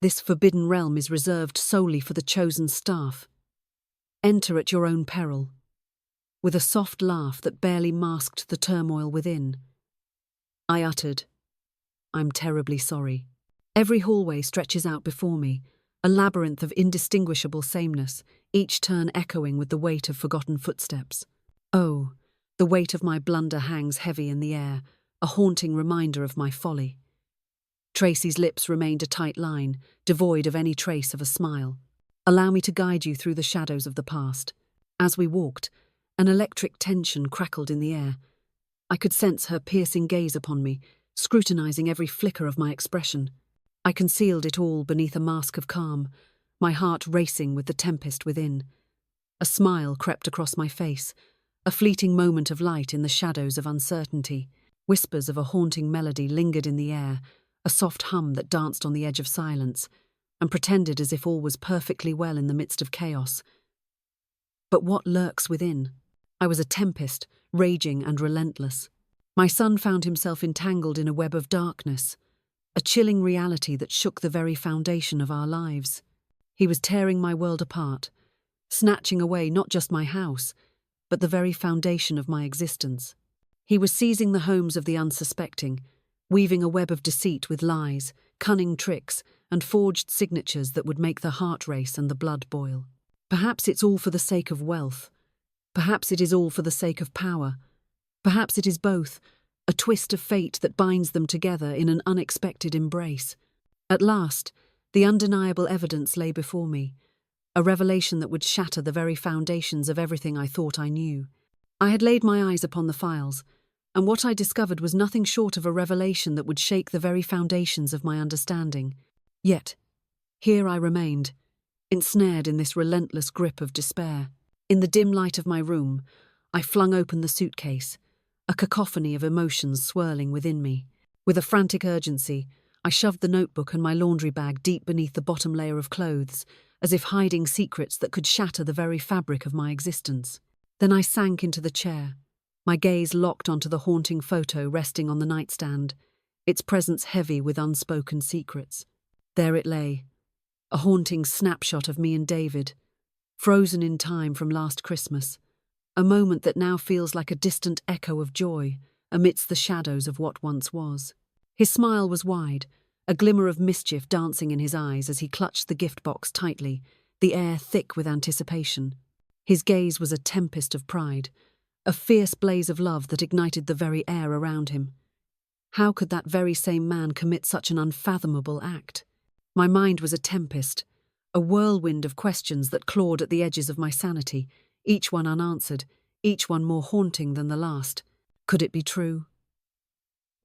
This forbidden realm is reserved solely for the chosen staff. Enter at your own peril." With a soft laugh that barely masked the turmoil within, I uttered, "I'm terribly sorry." Every hallway stretches out before me, a labyrinth of indistinguishable sameness, each turn echoing with the weight of forgotten footsteps. Oh, the weight of my blunder hangs heavy in the air, a haunting reminder of my folly. Tracy's lips remained a tight line, devoid of any trace of a smile. "Allow me to guide you through the shadows of the past." As we walked, an electric tension crackled in the air. I could sense her piercing gaze upon me, scrutinizing every flicker of my expression. I concealed it all beneath a mask of calm, my heart racing with the tempest within. A smile crept across my face, a fleeting moment of light in the shadows of uncertainty. Whispers of a haunting melody lingered in the air, a soft hum that danced on the edge of silence, and pretended as if all was perfectly well in the midst of chaos. But what lurks within? I was a tempest, raging and relentless. My son found himself entangled in a web of darkness, a chilling reality that shook the very foundation of our lives. He was tearing my world apart, snatching away not just my house, but the very foundation of my existence. He was seizing the homes of the unsuspecting, weaving a web of deceit with lies, cunning tricks, and forged signatures that would make the heart race and the blood boil. Perhaps it's all for the sake of wealth. Perhaps it is all for the sake of power. Perhaps it is both, a twist of fate that binds them together in an unexpected embrace. At last, the undeniable evidence lay before me, a revelation that would shatter the very foundations of everything I thought I knew. I had laid my eyes upon the files, and what I discovered was nothing short of a revelation that would shake the very foundations of my understanding. Yet, here I remained, ensnared in this relentless grip of despair. In the dim light of my room, I flung open the suitcase, a cacophony of emotions swirling within me. With a frantic urgency, I shoved the notebook and my laundry bag deep beneath the bottom layer of clothes, as if hiding secrets that could shatter the very fabric of my existence. Then I sank into the chair, my gaze locked onto the haunting photo resting on the nightstand, its presence heavy with unspoken secrets. There it lay, a haunting snapshot of me and David, frozen in time from last Christmas, a moment that now feels like a distant echo of joy amidst the shadows of what once was. His smile was wide, a glimmer of mischief dancing in his eyes as he clutched the gift box tightly, the air thick with anticipation. His gaze was a tempest of pride, a fierce blaze of love that ignited the very air around him. How could that very same man commit such an unfathomable act? My mind was a tempest, a whirlwind of questions that clawed at the edges of my sanity, each one unanswered, each one more haunting than the last. Could it be true?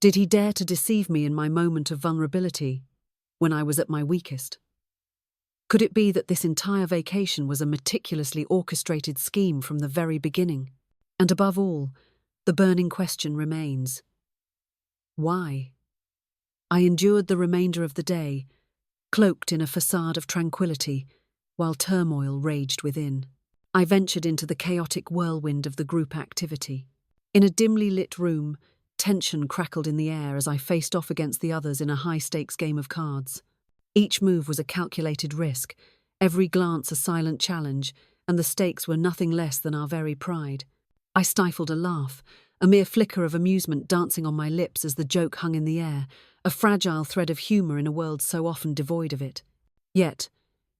Did he dare to deceive me in my moment of vulnerability, when I was at my weakest? Could it be that this entire vacation was a meticulously orchestrated scheme from the very beginning? And above all, the burning question remains: why? I endured the remainder of the day, cloaked in a facade of tranquility, while turmoil raged within. I ventured into the chaotic whirlwind of the group activity. In a dimly lit room, tension crackled in the air as I faced off against the others in a high-stakes game of cards. Each move was a calculated risk, every glance a silent challenge, and the stakes were nothing less than our very pride. I stifled a laugh, a mere flicker of amusement dancing on my lips as the joke hung in the air, a fragile thread of humour in a world so often devoid of it. Yet,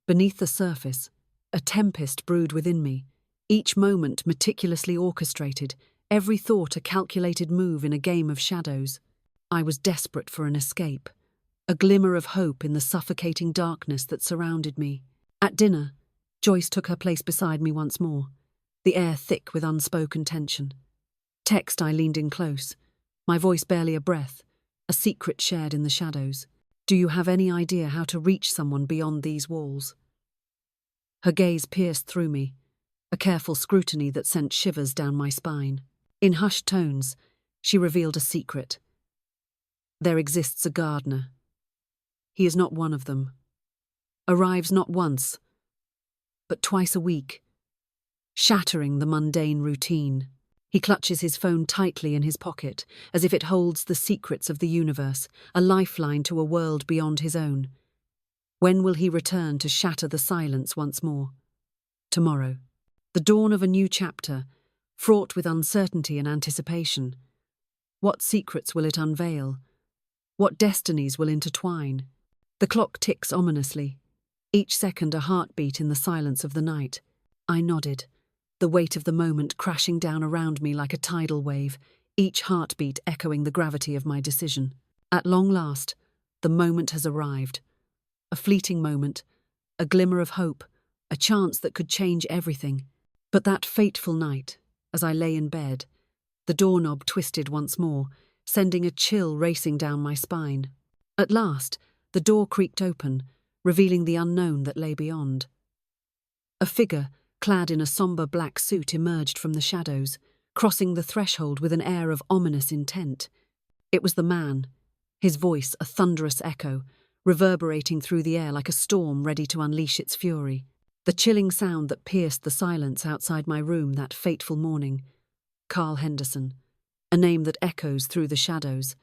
beneath the surface, a tempest brewed within me, each moment meticulously orchestrated, every thought a calculated move in a game of shadows. I was desperate for an escape, a glimmer of hope in the suffocating darkness that surrounded me. At dinner, Joyce took her place beside me once more, the air thick with unspoken tension. Text, I leaned in close, my voice barely a breath, a secret shared in the shadows. Do you have any idea how to reach someone beyond these walls? Her gaze pierced through me, a careful scrutiny that sent shivers down my spine. In hushed tones, she revealed a secret. There exists a gardener. He is not one of them. Arrives not once, but twice a week, shattering the mundane routine. He clutches his phone tightly in his pocket, as if it holds the secrets of the universe, a lifeline to a world beyond his own. When will he return to shatter the silence once more? Tomorrow. The dawn of a new chapter, fraught with uncertainty and anticipation. What secrets will it unveil? What destinies will intertwine? The clock ticks ominously, each second a heartbeat in the silence of the night. I nodded, the weight of the moment crashing down around me like a tidal wave, each heartbeat echoing the gravity of my decision. At long last, the moment has arrived. A fleeting moment, a glimmer of hope, a chance that could change everything. But that fateful night, as I lay in bed, the doorknob twisted once more, sending a chill racing down my spine. At last, the door creaked open, revealing the unknown that lay beyond. A figure, clad in a sombre black suit, emerged from the shadows, crossing the threshold with an air of ominous intent. It was the man, his voice a thunderous echo, reverberating through the air like a storm ready to unleash its fury. The chilling sound that pierced the silence outside my room that fateful morning. Carl Henderson, a name that echoes through the shadows,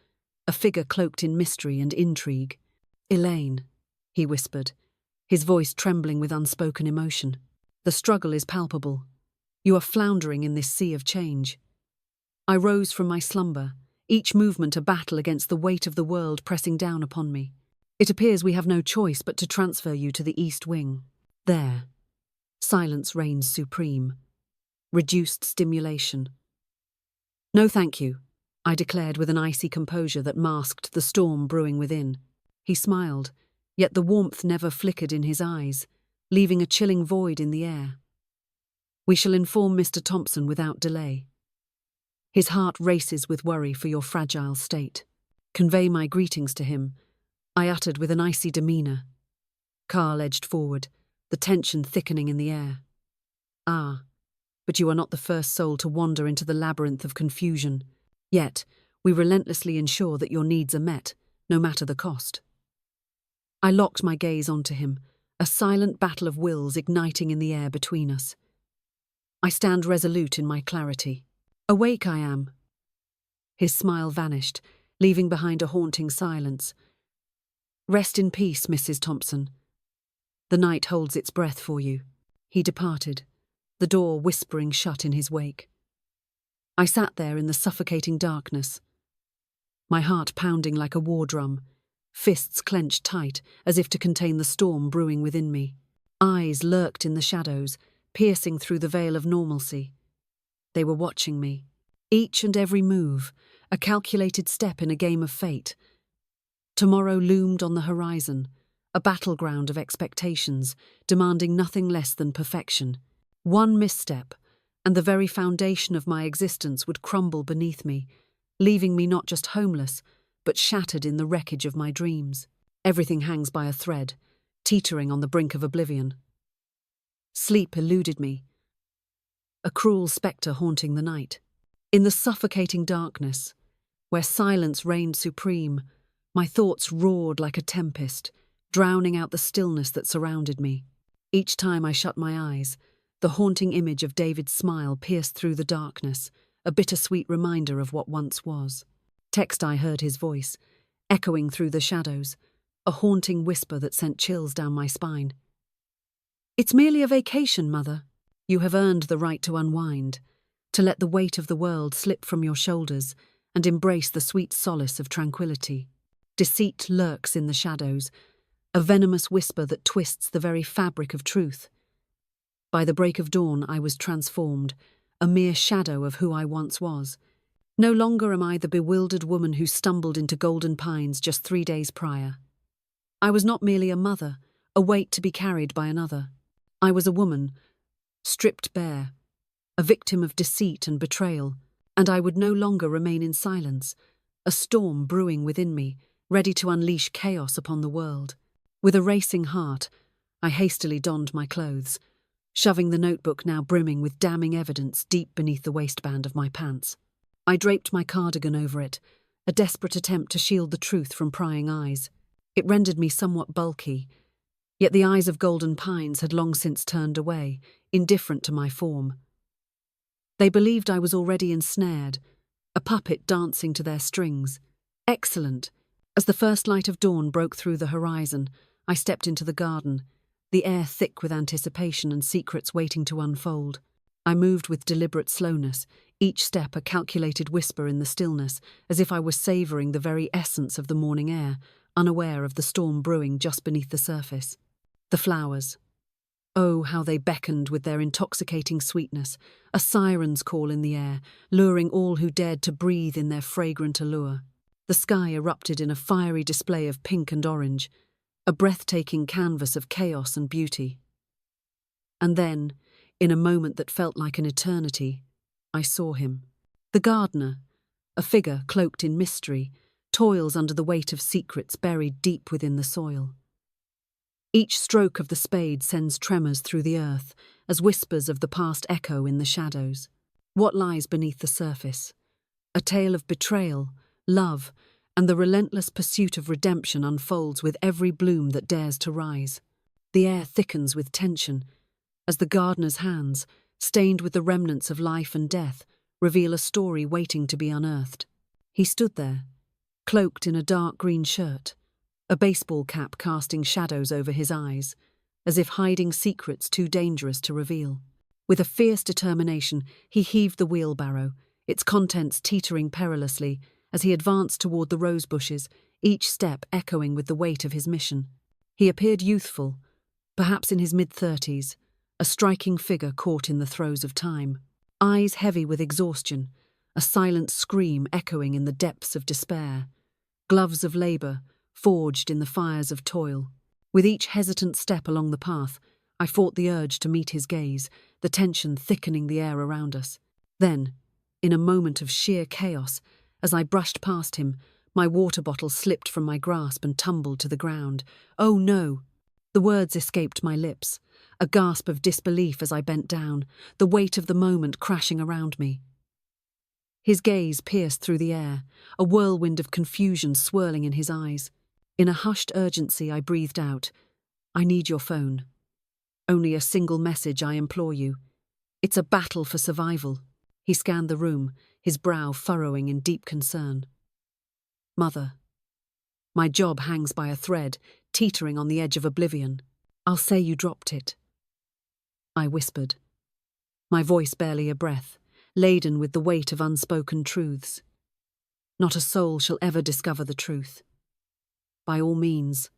a figure cloaked in mystery and intrigue. Elaine, he whispered, his voice trembling with unspoken emotion. The struggle is palpable. You are floundering in this sea of change. I rose from my slumber, each movement a battle against the weight of the world pressing down upon me. It appears we have no choice but to transfer you to the East Wing. There, silence reigns supreme. Reduced stimulation. No thank you, I declared with an icy composure that masked the storm brewing within. He smiled, yet the warmth never flickered in his eyes, leaving a chilling void in the air. We shall inform Mr. Thompson without delay. His heart races with worry for your fragile state. Convey my greetings to him, I uttered with an icy demeanour. Carl edged forward, the tension thickening in the air. Ah, but you are not the first soul to wander into the labyrinth of confusion. Yet, we relentlessly ensure that your needs are met, no matter the cost. I locked my gaze onto him, a silent battle of wills igniting in the air between us. I stand resolute in my clarity. Awake I am. His smile vanished, leaving behind a haunting silence. Rest in peace, Mrs. Thompson. The night holds its breath for you. He departed, the door whispering shut in his wake. I sat there in the suffocating darkness, my heart pounding like a war drum, fists clenched tight as if to contain the storm brewing within me. Eyes lurked in the shadows, piercing through the veil of normalcy. They were watching me, each and every move, a calculated step in a game of fate. Tomorrow loomed on the horizon, a battleground of expectations, demanding nothing less than perfection. One misstep, and the very foundation of my existence would crumble beneath me, leaving me not just homeless, but shattered in the wreckage of my dreams. Everything hangs by a thread, teetering on the brink of oblivion. Sleep eluded me, a cruel spectre haunting the night. In the suffocating darkness, where silence reigned supreme, My thoughts roared like a tempest, drowning out the stillness that surrounded me. Each time I shut my eyes, the haunting image of David's smile pierced through the darkness, a bittersweet reminder of what once was. Text I heard his voice, echoing through the shadows, a haunting whisper that sent chills down my spine. "It's merely a vacation, Mother. You have earned the right to unwind, to let the weight of the world slip from your shoulders and embrace the sweet solace of tranquility. Deceit lurks in the shadows, a venomous whisper that twists the very fabric of truth." By the break of dawn, I was transformed, a mere shadow of who I once was. No longer am I the bewildered woman who stumbled into Golden Pines just 3 days prior. I was not merely a mother, a weight to be carried by another. I was a woman, stripped bare, a victim of deceit and betrayal, and I would no longer remain in silence, a storm brewing within me, ready to unleash chaos upon the world. With a racing heart, I hastily donned my clothes, shoving the notebook now brimming with damning evidence deep beneath the waistband of my pants. I draped my cardigan over it, a desperate attempt to shield the truth from prying eyes. It rendered me somewhat bulky, yet the eyes of Golden Pines had long since turned away, indifferent to my form. They believed I was already ensnared, a puppet dancing to their strings. Excellent! As the first light of dawn broke through the horizon, I stepped into the garden, the air thick with anticipation and secrets waiting to unfold. I moved with deliberate slowness, each step a calculated whisper in the stillness, as if I were savouring the very essence of the morning air, unaware of the storm brewing just beneath the surface. The flowers. Oh, how they beckoned with their intoxicating sweetness, a siren's call in the air, luring all who dared to breathe in their fragrant allure. The sky erupted in a fiery display of pink and orange, a breathtaking canvas of chaos and beauty. And then, in a moment that felt like an eternity, I saw him. The gardener, a figure cloaked in mystery, toils under the weight of secrets buried deep within the soil. Each stroke of the spade sends tremors through the earth as whispers of the past echo in the shadows. What lies beneath the surface? A tale of betrayal, love, and the relentless pursuit of redemption unfolds with every bloom that dares to rise. The air thickens with tension as the gardener's hands, stained with the remnants of life and death, reveal a story waiting to be unearthed. He stood there, cloaked in a dark green shirt, a baseball cap casting shadows over his eyes, as if hiding secrets too dangerous to reveal. With a fierce determination, he heaved the wheelbarrow, its contents teetering perilously as he advanced toward the rose bushes, each step echoing with the weight of his mission. He appeared youthful, perhaps in his mid-30s, a striking figure caught in the throes of time. Eyes heavy with exhaustion, a silent scream echoing in the depths of despair. Gloves of labour, forged in the fires of toil. With each hesitant step along the path, I fought the urge to meet his gaze, the tension thickening the air around us. Then, in a moment of sheer chaos, as I brushed past him, my water bottle slipped from my grasp and tumbled to the ground. "Oh no!" The words escaped my lips, a gasp of disbelief as I bent down, the weight of the moment crashing around me. His gaze pierced through the air, a whirlwind of confusion swirling in his eyes. In a hushed urgency, I breathed out, "I need your phone. Only a single message, I implore you. It's a battle for survival." He scanned the room, his brow furrowing in deep concern. "Mother, my job hangs by a thread, teetering on the edge of oblivion. I'll say you dropped it." I whispered, my voice barely a breath, laden with the weight of unspoken truths. Not a soul shall ever discover the truth. By all means,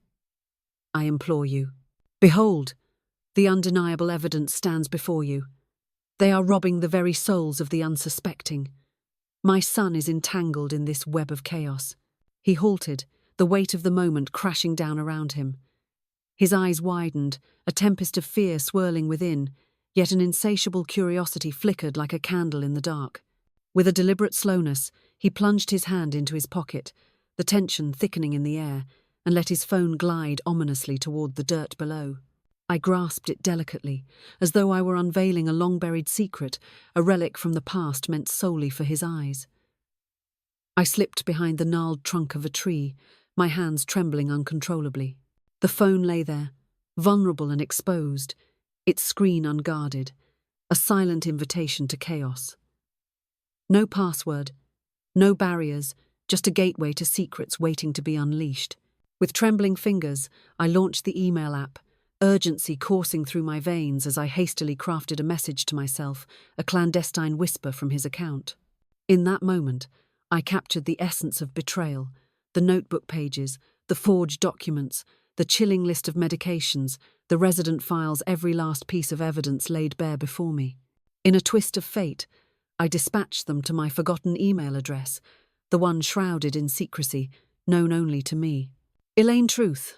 I implore you. Behold, the undeniable evidence stands before you. They are robbing the very souls of the unsuspecting. My son is entangled in this web of chaos. He halted, the weight of the moment crashing down around him. His eyes widened, a tempest of fear swirling within, yet an insatiable curiosity flickered like a candle in the dark. With a deliberate slowness, he plunged his hand into his pocket, the tension thickening in the air, and let his phone glide ominously toward the dirt below. I grasped it delicately, as though I were unveiling a long-buried secret, a relic from the past meant solely for his eyes. I slipped behind the gnarled trunk of a tree, my hands trembling uncontrollably. The phone lay there, vulnerable and exposed, its screen unguarded, a silent invitation to chaos. No password, no barriers, just a gateway to secrets waiting to be unleashed. With trembling fingers, I launched the email app, urgency coursing through my veins as I hastily crafted a message to myself, a clandestine whisper from his account. In that moment, I captured the essence of betrayal, the notebook pages, the forged documents, the chilling list of medications, the resident files, every last piece of evidence laid bare before me. In a twist of fate, I dispatched them to my forgotten email address, the one shrouded in secrecy, known only to me. Elaine Truth,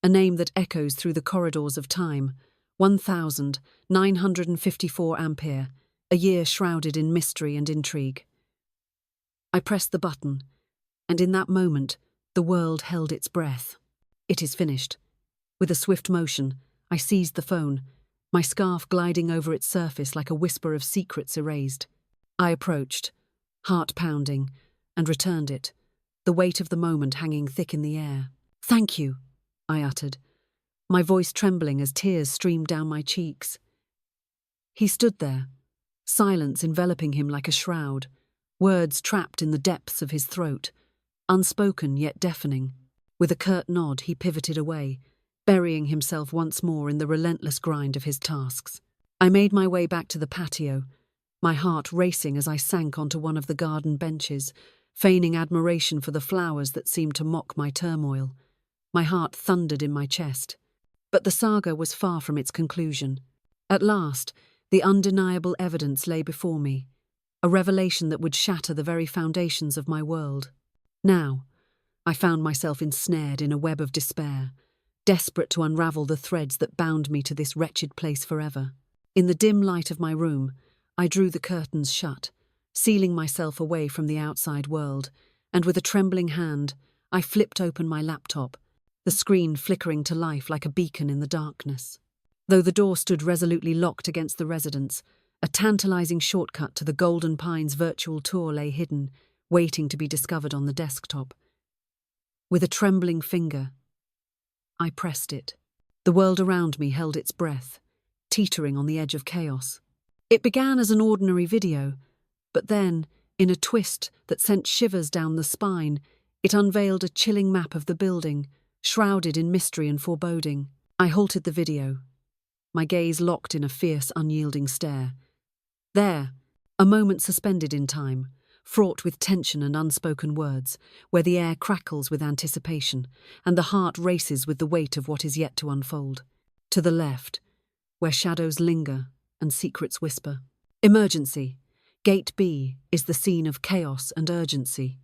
a name that echoes through the corridors of time, 1954 Ampere, a year shrouded in mystery and intrigue. I pressed the button, and in that moment, the world held its breath. It is finished. With a swift motion, I seized the phone, my scarf gliding over its surface like a whisper of secrets erased. I approached, heart pounding, and returned it, the weight of the moment hanging thick in the air. "Thank you," I uttered, my voice trembling as tears streamed down my cheeks. He stood there, silence enveloping him like a shroud, words trapped in the depths of his throat, unspoken yet deafening. With a curt nod, he pivoted away, burying himself once more in the relentless grind of his tasks. I made my way back to the patio, my heart racing as I sank onto one of the garden benches, feigning admiration for the flowers that seemed to mock my turmoil. My heart thundered in my chest. But the saga was far from its conclusion. At last, the undeniable evidence lay before me, a revelation that would shatter the very foundations of my world. Now, I found myself ensnared in a web of despair, desperate to unravel the threads that bound me to this wretched place forever. In the dim light of my room, I drew the curtains shut, sealing myself away from the outside world, and with a trembling hand, I flipped open my laptop, the screen flickering to life like a beacon in the darkness. Though the door stood resolutely locked against the residence, a tantalizing shortcut to the Golden Pines virtual tour lay hidden, waiting to be discovered on the desktop. With a trembling finger, I pressed it. The world around me held its breath, teetering on the edge of chaos. It began as an ordinary video, but then, in a twist that sent shivers down the spine, it unveiled a chilling map of the building, shrouded in mystery and foreboding. I halted the video, my gaze locked in a fierce, unyielding stare. There, a moment suspended in time, fraught with tension and unspoken words, where the air crackles with anticipation, and the heart races with the weight of what is yet to unfold. To the left, where shadows linger and secrets whisper. Emergency. Gate B is the scene of chaos and urgency.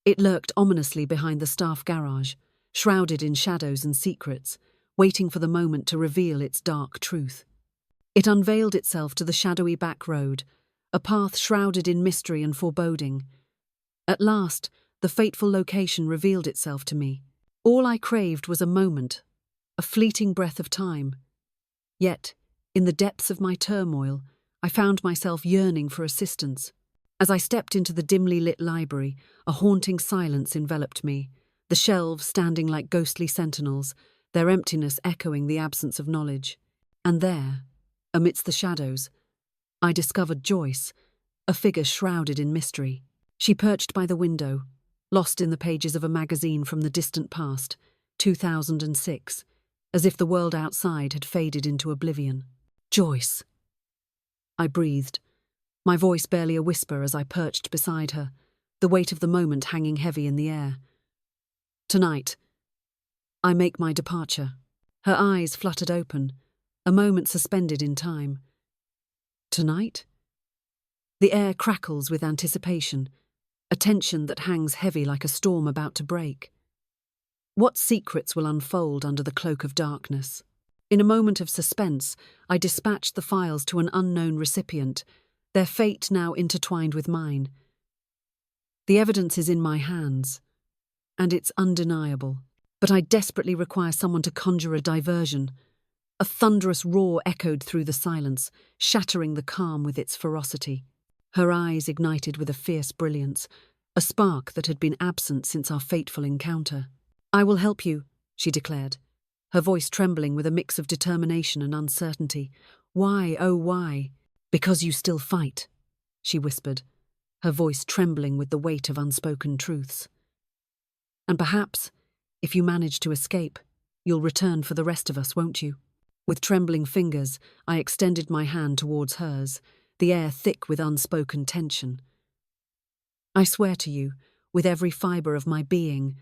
It lurked ominously behind the staff garage, shrouded in shadows and secrets, waiting for the moment to reveal its dark truth. It unveiled itself to the shadowy back road, a path shrouded in mystery and foreboding. At last, the fateful location revealed itself to me. All I craved was a moment, a fleeting breath of time. Yet, in the depths of my turmoil, I found myself yearning for assistance. As I stepped into the dimly lit library, a haunting silence enveloped me, the shelves standing like ghostly sentinels, their emptiness echoing the absence of knowledge. And there, amidst the shadows, I discovered Joyce, a figure shrouded in mystery. She perched by the window, lost in the pages of a magazine from the distant past, 2006, as if the world outside had faded into oblivion. "Joyce," I breathed, my voice barely a whisper as I perched beside her, the weight of the moment hanging heavy in the air. "Tonight, I make my departure." Her eyes fluttered open, a moment suspended in time. "Tonight?" The air crackles with anticipation, a tension that hangs heavy like a storm about to break. What secrets will unfold under the cloak of darkness? In a moment of suspense, I dispatched the files to an unknown recipient, their fate now intertwined with mine. The evidence is in my hands, and it's undeniable, but I desperately require someone to conjure a diversion. A thunderous roar echoed through the silence, shattering the calm with its ferocity. Her eyes ignited with a fierce brilliance, a spark that had been absent since our fateful encounter. "I will help you," she declared, her voice trembling with a mix of determination and uncertainty. "Why, oh why?" "Because you still fight," she whispered, her voice trembling with the weight of unspoken truths. "And perhaps, if you manage to escape, you'll return for the rest of us, won't you?" With trembling fingers, I extended my hand towards hers, the air thick with unspoken tension. "I swear to you, with every fibre of my being,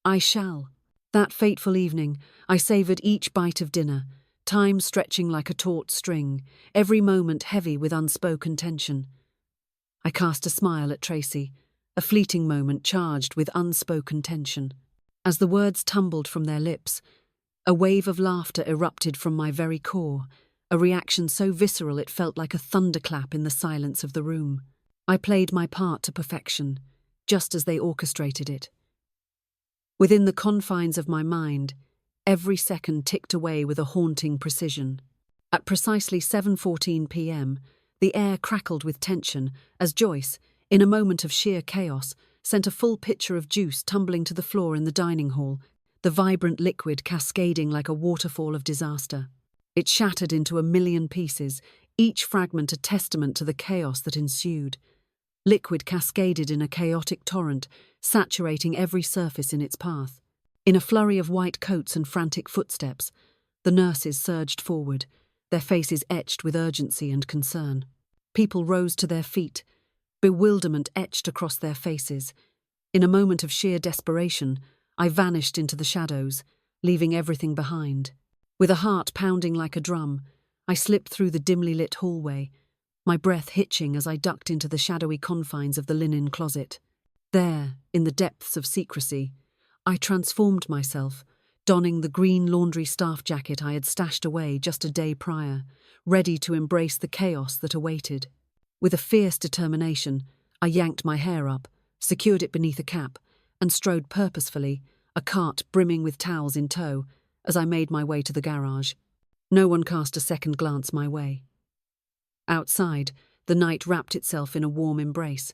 I shall." That fateful evening, I savoured each bite of dinner, time stretching like a taut string, every moment heavy with unspoken tension. I cast a smile at Tracy, a fleeting moment charged with unspoken tension. As the words tumbled from their lips, a wave of laughter erupted from my very core, a reaction so visceral it felt like a thunderclap in the silence of the room. I played my part to perfection, just as they orchestrated it. Within the confines of my mind, every second ticked away with a haunting precision. At precisely 7:14 p.m., the air crackled with tension as Joyce, in a moment of sheer chaos, sent a full pitcher of juice tumbling to the floor in the dining hall, the vibrant liquid cascading like a waterfall of disaster. It shattered into a million pieces, each fragment a testament to the chaos that ensued. Liquid cascaded in a chaotic torrent, saturating every surface in its path. In a flurry of white coats and frantic footsteps, the nurses surged forward, their faces etched with urgency and concern. People rose to their feet, bewilderment etched across their faces. In a moment of sheer desperation, I vanished into the shadows, leaving everything behind. With a heart pounding like a drum, I slipped through the dimly lit hallway, my breath hitching as I ducked into the shadowy confines of the linen closet. There, in the depths of secrecy, I transformed myself, donning the green laundry staff jacket I had stashed away just a day prior, ready to embrace the chaos that awaited. With a fierce determination, I yanked my hair up, secured it beneath a cap, and strode purposefully, a cart brimming with towels in tow, as I made my way to the garage. No one cast a second glance my way. Outside, the night wrapped itself in a warm embrace,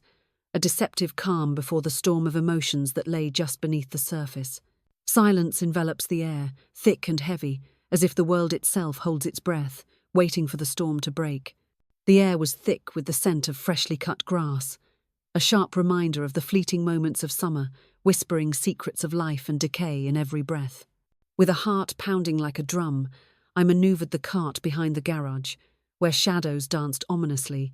a deceptive calm before the storm of emotions that lay just beneath the surface. Silence envelops the air, thick and heavy, as if the world itself holds its breath, waiting for the storm to break. The air was thick with the scent of freshly cut grass, a sharp reminder of the fleeting moments of summer, whispering secrets of life and decay in every breath. With a heart pounding like a drum, I manoeuvred the cart behind the garage, where shadows danced ominously,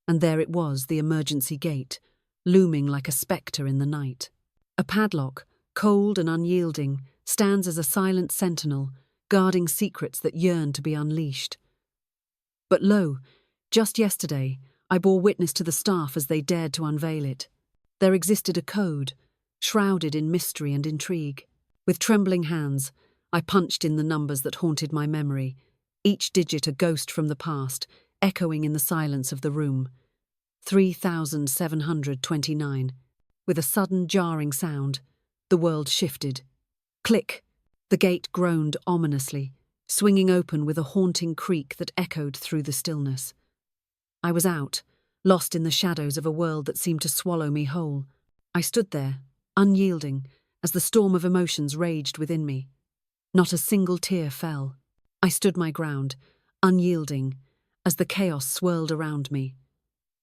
and there it was, the emergency gate, looming like a spectre in the night. A padlock, cold and unyielding, stands as a silent sentinel, guarding secrets that yearn to be unleashed. But lo, just yesterday, I bore witness to the staff as they dared to unveil it. There existed a code, shrouded in mystery and intrigue. With trembling hands, I punched in the numbers that haunted my memory, each digit a ghost from the past, echoing in the silence of the room. 3,729. With a sudden jarring sound, the world shifted. Click! The gate groaned ominously, swinging open with a haunting creak that echoed through the stillness. I was out, lost in the shadows of a world that seemed to swallow me whole. I stood there, unyielding, as the storm of emotions raged within me. Not a single tear fell. I stood my ground, unyielding, as the chaos swirled around me.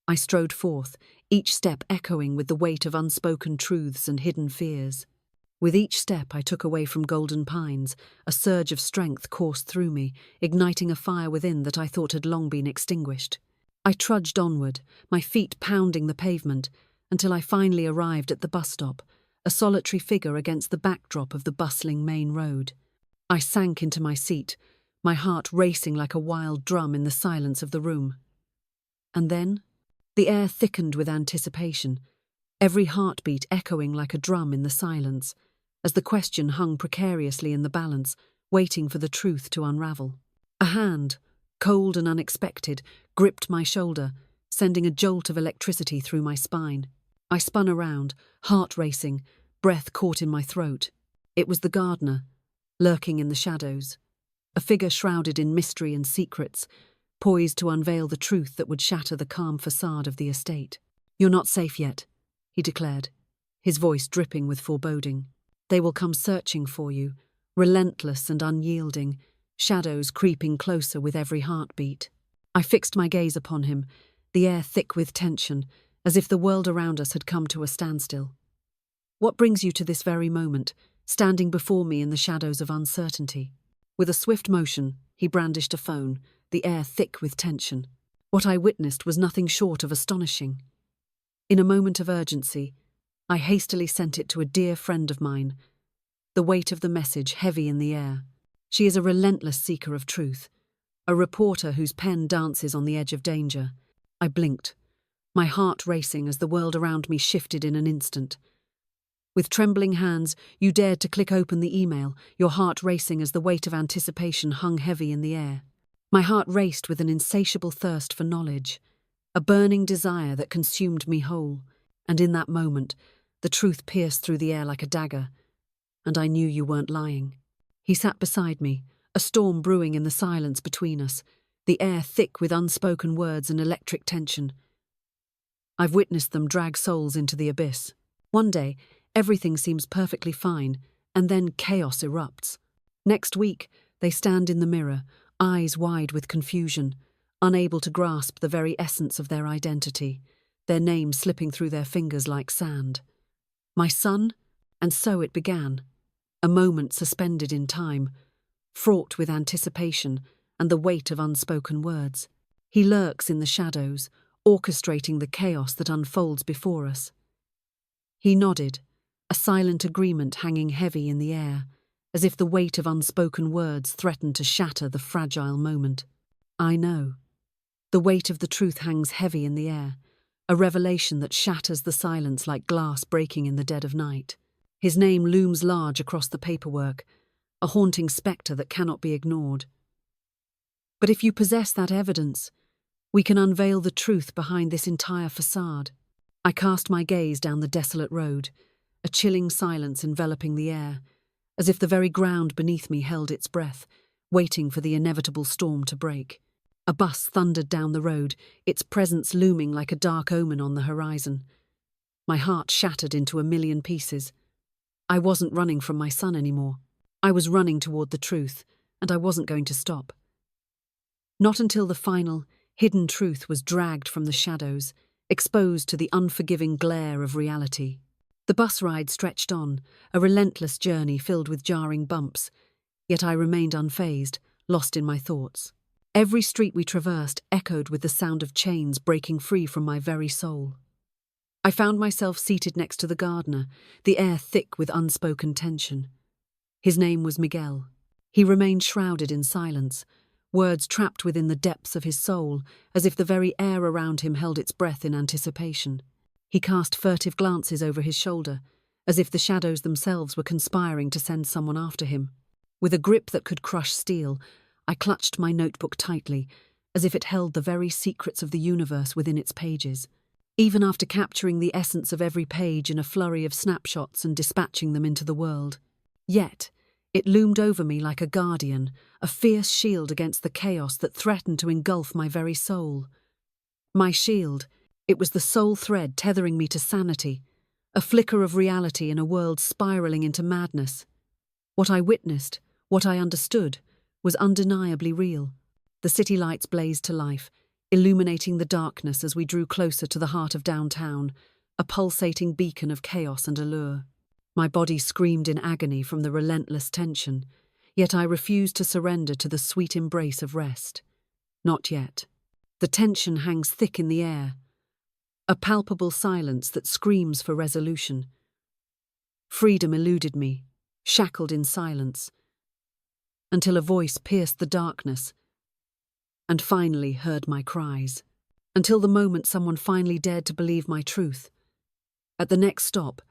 I strode forth, each step echoing with the weight of unspoken truths and hidden fears. With each step I took away from Golden Pines, a surge of strength coursed through me, igniting a fire within that I thought had long been extinguished. I trudged onward, my feet pounding the pavement, until I finally arrived at the bus stop, a solitary figure against the backdrop of the bustling main road. I sank into my seat, my heart racing like a wild drum in the silence of the room. And then, the air thickened with anticipation, every heartbeat echoing like a drum in the silence, as the question hung precariously in the balance, waiting for the truth to unravel. A hand, cold and unexpected, gripped my shoulder, sending a jolt of electricity through my spine. I spun around, heart racing, breath caught in my throat. It was the gardener, lurking in the shadows, a figure shrouded in mystery and secrets, poised to unveil the truth that would shatter the calm facade of the estate. "You're not safe yet," he declared, his voice dripping with foreboding. They will come searching for you, relentless and unyielding, shadows creeping closer with every heartbeat. I fixed my gaze upon him, the air thick with tension, as if the world around us had come to a standstill. What brings you to this very moment, standing before me in the shadows of uncertainty? With a swift motion, he brandished a phone, the air thick with tension. What I witnessed was nothing short of astonishing. In a moment of urgency, I hastily sent it to a dear friend of mine, the weight of the message heavy in the air. She is a relentless seeker of truth, a reporter whose pen dances on the edge of danger. I blinked, my heart racing as the world around me shifted in an instant. With trembling hands, you dared to click open the email, your heart racing as the weight of anticipation hung heavy in the air. My heart raced with an insatiable thirst for knowledge, a burning desire that consumed me whole, and in that moment, the truth pierced through the air like a dagger, and I knew you weren't lying. He sat beside me, a storm brewing in the silence between us, the air thick with unspoken words and electric tension. I've witnessed them drag souls into the abyss. One day, everything seems perfectly fine, and then chaos erupts. Next week, they stand in the mirror, eyes wide with confusion, unable to grasp the very essence of their identity, their names slipping through their fingers like sand. My son, and so it began, a moment suspended in time, fraught with anticipation and the weight of unspoken words. He lurks in the shadows, orchestrating the chaos that unfolds before us. He nodded, a silent agreement hanging heavy in the air, as if the weight of unspoken words threatened to shatter the fragile moment. I know. The weight of the truth hangs heavy in the air, a revelation that shatters the silence like glass breaking in the dead of night. His name looms large across the paperwork, a haunting spectre that cannot be ignored. But if you possess that evidence, we can unveil the truth behind this entire facade. I cast my gaze down the desolate road, a chilling silence enveloping the air, as if the very ground beneath me held its breath, waiting for the inevitable storm to break. A bus thundered down the road, its presence looming like a dark omen on the horizon. My heart shattered into a million pieces. I wasn't running from my son anymore. I was running toward the truth, and I wasn't going to stop. Not until the final, hidden truth was dragged from the shadows, exposed to the unforgiving glare of reality. The bus ride stretched on, a relentless journey filled with jarring bumps, yet I remained unfazed, lost in my thoughts. Every street we traversed echoed with the sound of chains breaking free from my very soul. I found myself seated next to the gardener, the air thick with unspoken tension. His name was Miguel. He remained shrouded in silence, words trapped within the depths of his soul, as if the very air around him held its breath in anticipation. He cast furtive glances over his shoulder, as if the shadows themselves were conspiring to send someone after him. With a grip that could crush steel, I clutched my notebook tightly, as if it held the very secrets of the universe within its pages. Even after capturing the essence of every page in a flurry of snapshots and dispatching them into the world. Yet, it loomed over me like a guardian, a fierce shield against the chaos that threatened to engulf my very soul. My shield, it was the sole thread tethering me to sanity, a flicker of reality in a world spiraling into madness. What I witnessed, what I understood, was undeniably real. The city lights blazed to life, illuminating the darkness as we drew closer to the heart of downtown, a pulsating beacon of chaos and allure. My body screamed in agony from the relentless tension, yet I refused to surrender to the sweet embrace of rest. Not yet. The tension hangs thick in the air, a palpable silence that screams for resolution. Freedom eluded me, shackled in silence, until a voice pierced the darkness and finally heard my cries. Until the moment someone finally dared to believe my truth. At the next stop,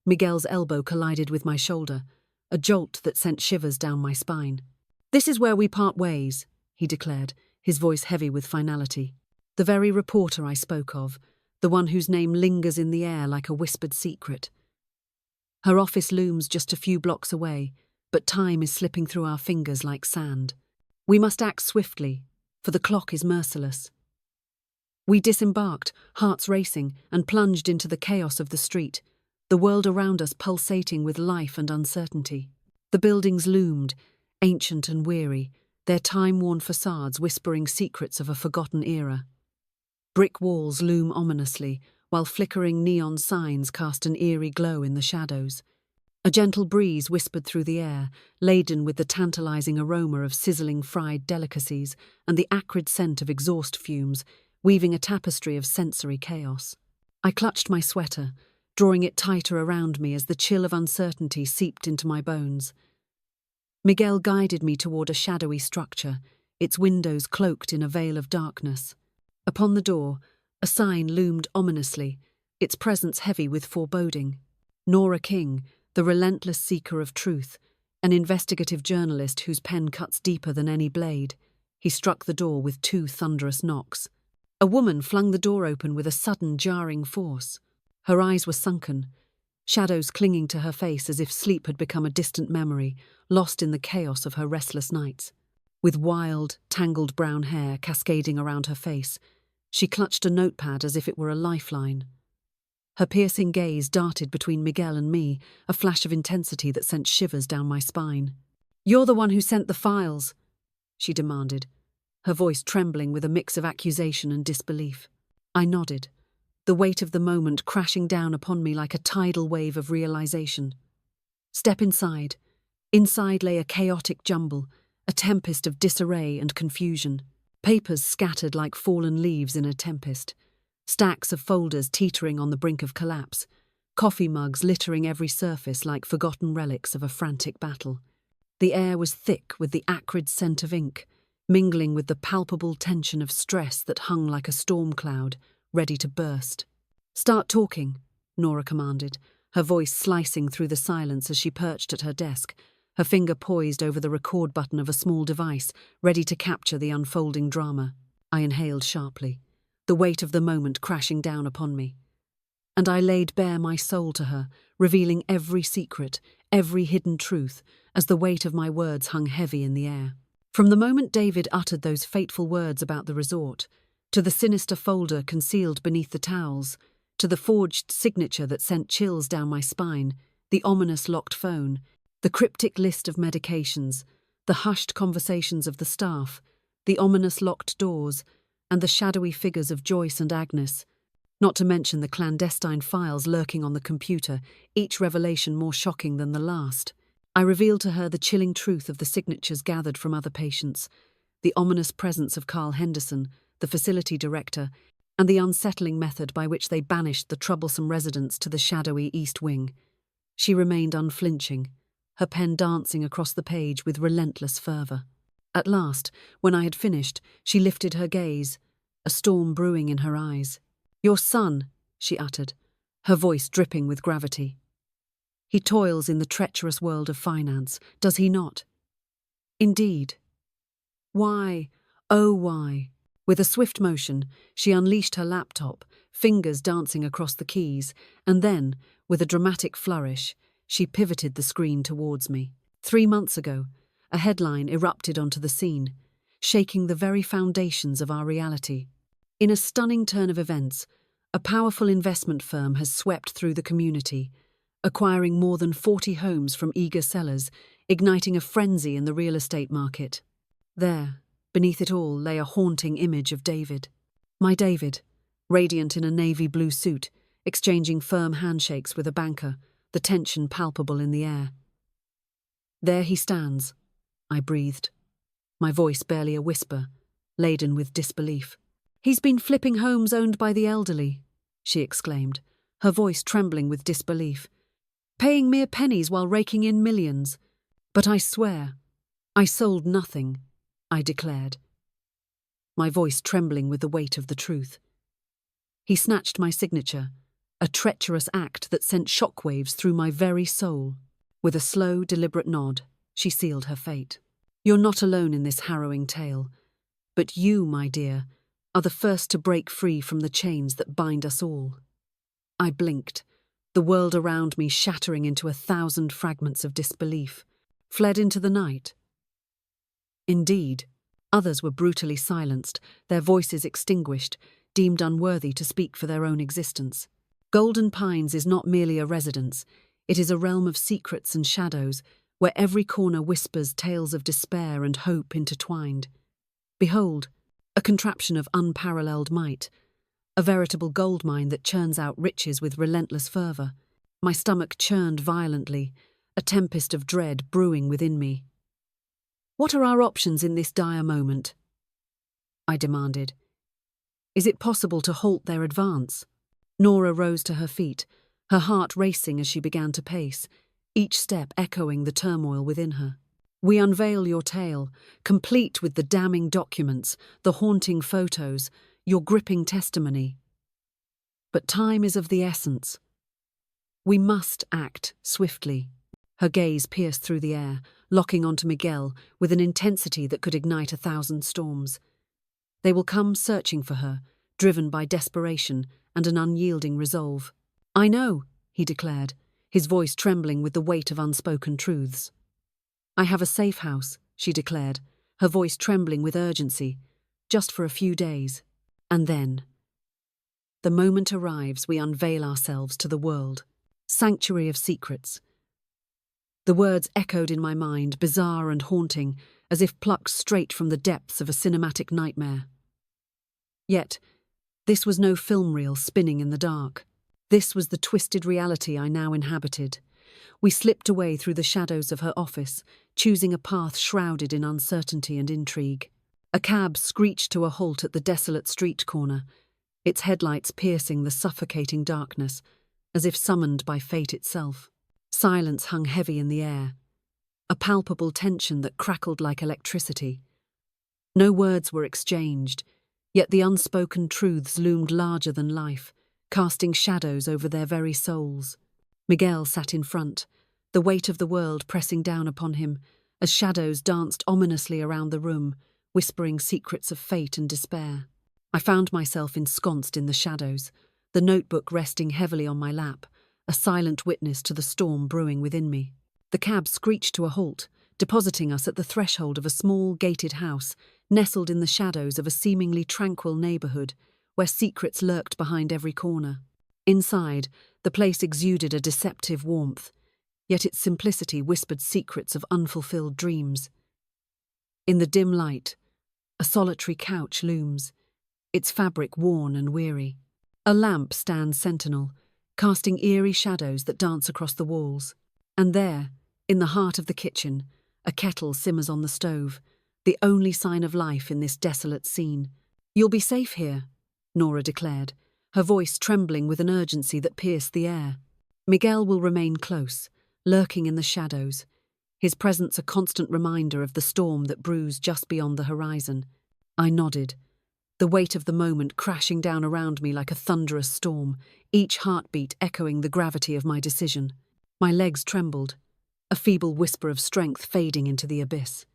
Miguel's elbow collided with my shoulder, a jolt that sent shivers down my spine. "This is where we part ways," he declared, his voice heavy with finality. The very reporter I spoke of, the one whose name lingers in the air like a whispered secret. Her office looms just a few blocks away, but time is slipping through our fingers like sand. We must act swiftly, for the clock is merciless. We disembarked, hearts racing, and plunged into the chaos of the street, the world around us pulsating with life and uncertainty. The buildings loomed, ancient and weary, their time-worn facades whispering secrets of a forgotten era. Brick walls loom ominously, while flickering neon signs cast an eerie glow in the shadows. A gentle breeze whispered through the air, laden with the tantalizing aroma of sizzling fried delicacies and the acrid scent of exhaust fumes, weaving a tapestry of sensory chaos. I clutched my sweater, drawing it tighter around me as the chill of uncertainty seeped into my bones. Miguel guided me toward a shadowy structure, its windows cloaked in a veil of darkness. Upon the door, a sign loomed ominously, its presence heavy with foreboding. Nora King, the relentless seeker of truth, an investigative journalist whose pen cuts deeper than any blade. He struck the door with 2 thunderous knocks. A woman flung the door open with a sudden, jarring force. Her eyes were sunken, shadows clinging to her face as if sleep had become a distant memory, lost in the chaos of her restless nights. With wild, tangled brown hair cascading around her face, she clutched a notepad as if it were a lifeline. Her piercing gaze darted between Miguel and me, a flash of intensity that sent shivers down my spine. "You're the one who sent the files," she demanded, her voice trembling with a mix of accusation and disbelief. I nodded, the weight of the moment crashing down upon me like a tidal wave of realization. Step inside. Inside lay a chaotic jumble, a tempest of disarray and confusion. Papers scattered like fallen leaves in a tempest. Stacks of folders teetering on the brink of collapse. Coffee mugs littering every surface like forgotten relics of a frantic battle. The air was thick with the acrid scent of ink, mingling with the palpable tension of stress that hung like a storm cloud, ready to burst. "Start talking," Nora commanded, her voice slicing through the silence as she perched at her desk, her finger poised over the record button of a small device, ready to capture the unfolding drama. I inhaled sharply, the weight of the moment crashing down upon me. And I laid bare my soul to her, revealing every secret, every hidden truth, as the weight of my words hung heavy in the air. From the moment David uttered those fateful words about the resort, to the sinister folder concealed beneath the towels, to the forged signature that sent chills down my spine, the ominous locked phone, the cryptic list of medications, the hushed conversations of the staff, the ominous locked doors, and the shadowy figures of Joyce and Agnes, not to mention the clandestine files lurking on the computer, each revelation more shocking than the last. I revealed to her the chilling truth of the signatures gathered from other patients, the ominous presence of Carl Henderson, the facility director, and the unsettling method by which they banished the troublesome residents to the shadowy East Wing. She remained unflinching, her pen dancing across the page with relentless fervour. At last, when I had finished, she lifted her gaze, a storm brewing in her eyes. "Your son," she uttered, her voice dripping with gravity. "He toils in the treacherous world of finance, does he not?" "Indeed." "Why? Oh, why?" With a swift motion, she unleashed her laptop, fingers dancing across the keys, and then, with a dramatic flourish, she pivoted the screen towards me. 3 months ago, a headline erupted onto the scene, shaking the very foundations of our reality. In a stunning turn of events, a powerful investment firm has swept through the community, acquiring more than 40 homes from eager sellers, igniting a frenzy in the real estate market. There, beneath it all, lay a haunting image of David. My David, radiant in a navy blue suit, exchanging firm handshakes with a banker, the tension palpable in the air. "There he stands," I breathed, my voice barely a whisper, laden with disbelief. "He's been flipping homes owned by the elderly," she exclaimed, her voice trembling with disbelief. "Paying mere pennies while raking in millions. But I swear, I sold nothing," I declared, my voice trembling with the weight of the truth. He snatched my signature, a treacherous act that sent shockwaves through my very soul. With a slow, deliberate nod, she sealed her fate. "You're not alone in this harrowing tale, but you, my dear, are the first to break free from the chains that bind us all." I blinked, the world around me shattering into 1,000 fragments of disbelief. Fled into the night? Indeed, others were brutally silenced, their voices extinguished, deemed unworthy to speak for their own existence. Golden Pines is not merely a residence, it is a realm of secrets and shadows, where every corner whispers tales of despair and hope intertwined. Behold, a contraption of unparalleled might, a veritable gold mine that churns out riches with relentless fervour. My stomach churned violently, a tempest of dread brewing within me. "What are our options in this dire moment?" I demanded. "Is it possible to halt their advance?" Nora rose to her feet, her heart racing as she began to pace, each step echoing the turmoil within her. "We unveil your tale, complete with the damning documents, the haunting photos, your gripping testimony. But time is of the essence. We must act swiftly." Her gaze pierced through the air, locking onto Miguel with an intensity that could ignite 1,000 storms. They will come searching for her, driven by desperation and an unyielding resolve. "I know," he declared, his voice trembling with the weight of unspoken truths. "I have a safe house," she declared, her voice trembling with urgency, "just for a few days. And then, the moment arrives we unveil ourselves to the world. Sanctuary of secrets." The words echoed in my mind, bizarre and haunting, as if plucked straight from the depths of a cinematic nightmare. Yet, this was no film reel spinning in the dark. This was the twisted reality I now inhabited. We slipped away through the shadows of her office, choosing a path shrouded in uncertainty and intrigue. A cab screeched to a halt at the desolate street corner, its headlights piercing the suffocating darkness, as if summoned by fate itself. Silence hung heavy in the air, a palpable tension that crackled like electricity. No words were exchanged, yet the unspoken truths loomed larger than life, casting shadows over their very souls. Miguel sat in front, the weight of the world pressing down upon him, as shadows danced ominously around the room, whispering secrets of fate and despair. I found myself ensconced in the shadows, the notebook resting heavily on my lap, a silent witness to the storm brewing within me. The cab screeched to a halt, depositing us at the threshold of a small, gated house, nestled in the shadows of a seemingly tranquil neighbourhood, where secrets lurked behind every corner. Inside, the place exuded a deceptive warmth, yet its simplicity whispered secrets of unfulfilled dreams. In the dim light, a solitary couch looms, its fabric worn and weary. A lamp stands sentinel, casting eerie shadows that dance across the walls. And there, in the heart of the kitchen, a kettle simmers on the stove, the only sign of life in this desolate scene. "You'll be safe here," Nora declared, her voice trembling with an urgency that pierced the air. "Miguel will remain close, lurking in the shadows, his presence a constant reminder of the storm that brews just beyond the horizon." I nodded, the weight of the moment crashing down around me like a thunderous storm, each heartbeat echoing the gravity of my decision. My legs trembled, a feeble whisper of strength fading into the abyss.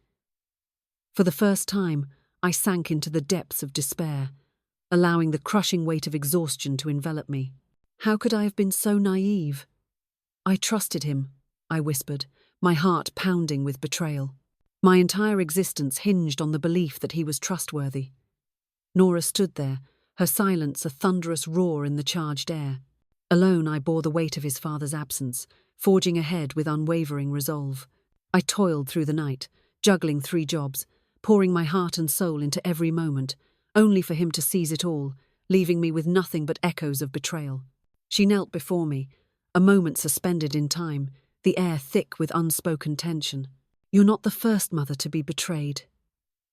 For the first time, I sank into the depths of despair, allowing the crushing weight of exhaustion to envelop me. How could I have been so naive? "I trusted him," I whispered, my heart pounding with betrayal. My entire existence hinged on the belief that he was trustworthy. Nora stood there, her silence a thunderous roar in the charged air. Alone I bore the weight of his father's absence, forging ahead with unwavering resolve. I toiled through the night, juggling 3 jobs, pouring my heart and soul into every moment, only for him to seize it all, leaving me with nothing but echoes of betrayal. She knelt before me, a moment suspended in time, the air thick with unspoken tension. "You're not the first mother to be betrayed,"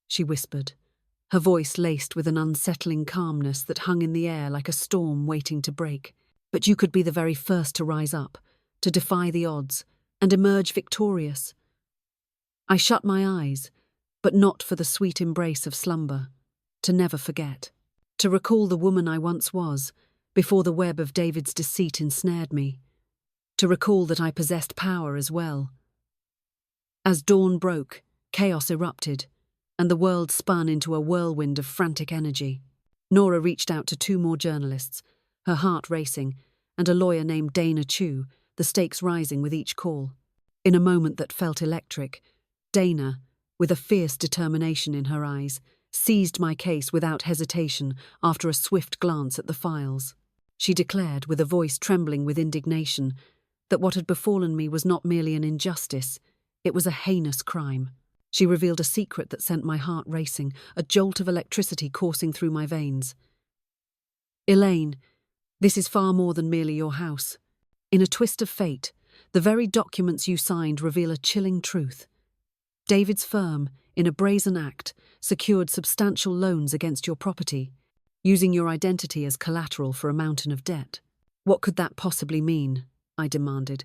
she whispered, her voice laced with an unsettling calmness that hung in the air like a storm waiting to break. "But you could be the very first to rise up, to defy the odds, and emerge victorious." I shut my eyes, but not for the sweet embrace of slumber, to never forget, to recall the woman I once was, before the web of David's deceit ensnared me, to recall that I possessed power as well. As dawn broke, chaos erupted, and the world spun into a whirlwind of frantic energy. Nora reached out to 2 more journalists, her heart racing, and a lawyer named Dana Chu, the stakes rising with each call. In a moment that felt electric, Dana, with a fierce determination in her eyes, seized my case without hesitation after a swift glance at the files. She declared, with a voice trembling with indignation, that what had befallen me was not merely an injustice, it was a heinous crime. She revealed a secret that sent my heart racing, a jolt of electricity coursing through my veins. Elaine, this is far more than merely your house. In a twist of fate, the very documents you signed reveal a chilling truth. David's firm, in a brazen act, secured substantial loans against your property, using your identity as collateral for a mountain of debt. What could that possibly mean? I demanded.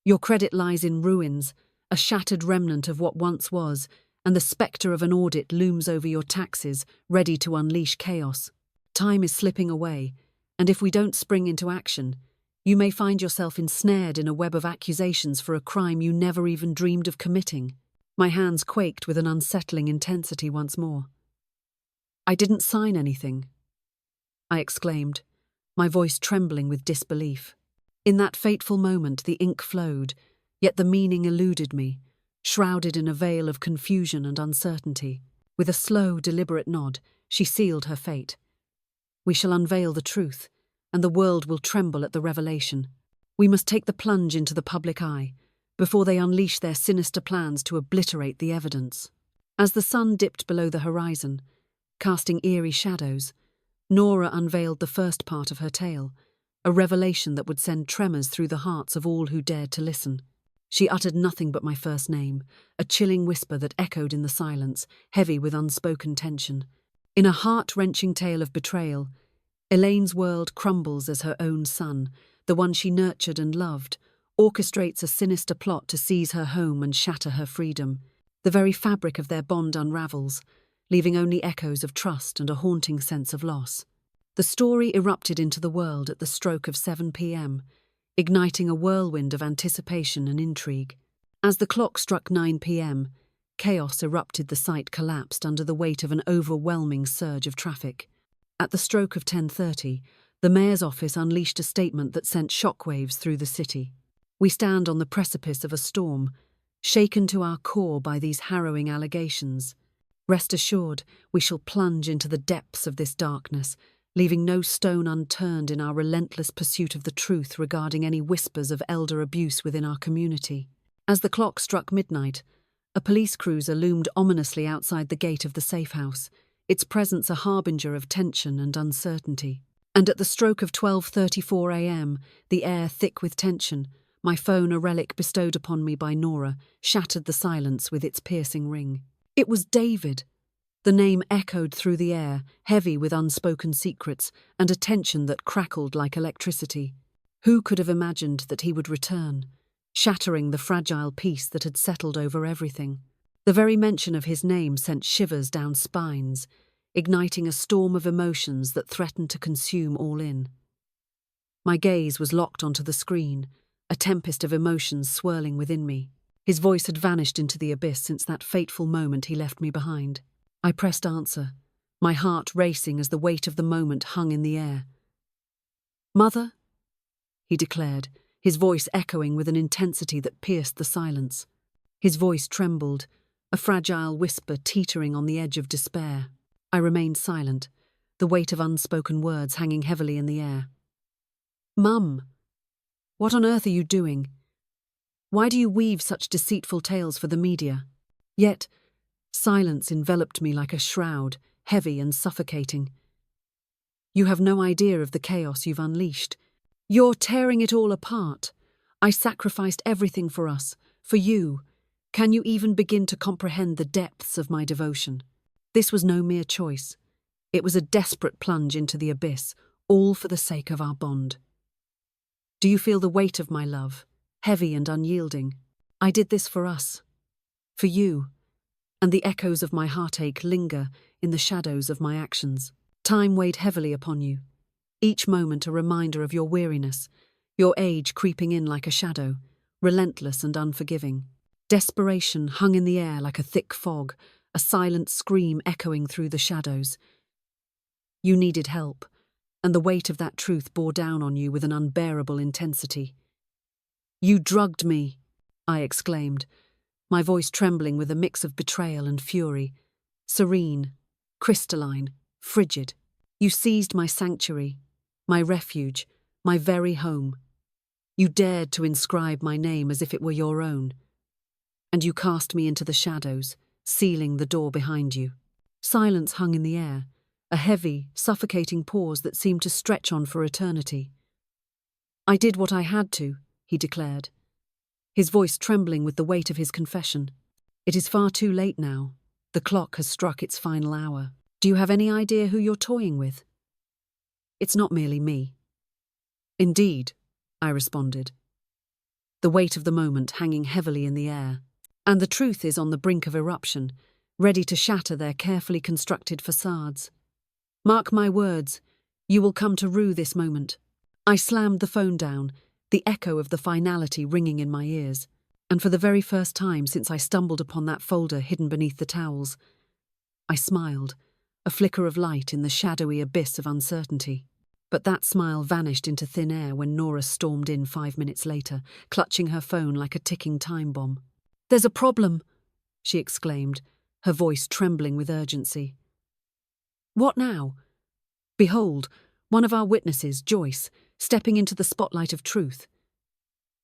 Your credit lies in ruins, a shattered remnant of what once was, and the spectre of an audit looms over your taxes, ready to unleash chaos. Time is slipping away, and if we don't spring into action, you may find yourself ensnared in a web of accusations for a crime you never even dreamed of committing. My hands quaked with an unsettling intensity once more. I didn't sign anything, I exclaimed, my voice trembling with disbelief. In that fateful moment the ink flowed, yet the meaning eluded me, shrouded in a veil of confusion and uncertainty. With a slow, deliberate nod, she sealed her fate. We shall unveil the truth, and the world will tremble at the revelation. We must take the plunge into the public eye, before they unleash their sinister plans to obliterate the evidence. As the sun dipped below the horizon, casting eerie shadows, Nora unveiled the first part of her tale, a revelation that would send tremors through the hearts of all who dared to listen. She uttered nothing but my first name, a chilling whisper that echoed in the silence, heavy with unspoken tension. In a heart-wrenching tale of betrayal, Elaine's world crumbles as her own son, the one she nurtured and loved, orchestrates a sinister plot to seize her home and shatter her freedom. The very fabric of their bond unravels, leaving only echoes of trust and a haunting sense of loss. The story erupted into the world at the stroke of 7 p.m., igniting a whirlwind of anticipation and intrigue. As the clock struck 9 p.m., chaos erupted. The site collapsed under the weight of an overwhelming surge of traffic. At the stroke of 10:30, the mayor's office unleashed a statement that sent shockwaves through the city. We stand on the precipice of a storm, shaken to our core by these harrowing allegations. Rest assured, we shall plunge into the depths of this darkness, leaving no stone unturned in our relentless pursuit of the truth regarding any whispers of elder abuse within our community. As the clock struck midnight, a police cruiser loomed ominously outside the gate of the safe house, its presence a harbinger of tension and uncertainty. And at the stroke of 12:34 a.m., the air thick with tension, my phone, a relic bestowed upon me by Nora, shattered the silence with its piercing ring. It was David. The name echoed through the air, heavy with unspoken secrets and a tension that crackled like electricity. Who could have imagined that he would return, shattering the fragile peace that had settled over everything? The very mention of his name sent shivers down spines, igniting a storm of emotions that threatened to consume all in. My gaze was locked onto the screen, a tempest of emotions swirling within me. His voice had vanished into the abyss since that fateful moment he left me behind. I pressed answer, my heart racing as the weight of the moment hung in the air. "Mother?" he declared, his voice echoing with an intensity that pierced the silence. His voice trembled, a fragile whisper teetering on the edge of despair. I remained silent, the weight of unspoken words hanging heavily in the air. "Mum, what on earth are you doing? Why do you weave such deceitful tales for the media?" Yet, silence enveloped me like a shroud, heavy and suffocating. "You have no idea of the chaos you've unleashed. You're tearing it all apart. I sacrificed everything for us, for you. Can you even begin to comprehend the depths of my devotion? This was no mere choice. It was a desperate plunge into the abyss, all for the sake of our bond. Do you feel the weight of my love, heavy and unyielding? I did this for us, for you, and the echoes of my heartache linger in the shadows of my actions. Time weighed heavily upon you, each moment a reminder of your weariness, your age creeping in like a shadow, relentless and unforgiving. Desperation hung in the air like a thick fog, a silent scream echoing through the shadows. You needed help, and the weight of that truth bore down on you with an unbearable intensity. "You drugged me," I exclaimed, my voice trembling with a mix of betrayal and fury. Serene, crystalline, frigid. You seized my sanctuary, my refuge, my very home. You dared to inscribe my name as if it were your own. And you cast me into the shadows, sealing the door behind you. Silence hung in the air, a heavy, suffocating pause that seemed to stretch on for eternity. I did what I had to, he declared, his voice trembling with the weight of his confession. It is far too late now. The clock has struck its final hour. Do you have any idea who you're toying with? It's not merely me. Indeed, I responded, the weight of the moment hanging heavily in the air. And the truth is on the brink of eruption, ready to shatter their carefully constructed facades. Mark my words, you will come to rue this moment. I slammed the phone down, the echo of the finality ringing in my ears, and for the very first time since I stumbled upon that folder hidden beneath the towels, I smiled, a flicker of light in the shadowy abyss of uncertainty. But that smile vanished into thin air when Nora stormed in 5 minutes later, clutching her phone like a ticking time bomb. "There's a problem," she exclaimed, her voice trembling with urgency. "What now?" Behold, one of our witnesses, Joyce, stepping into the spotlight of truth.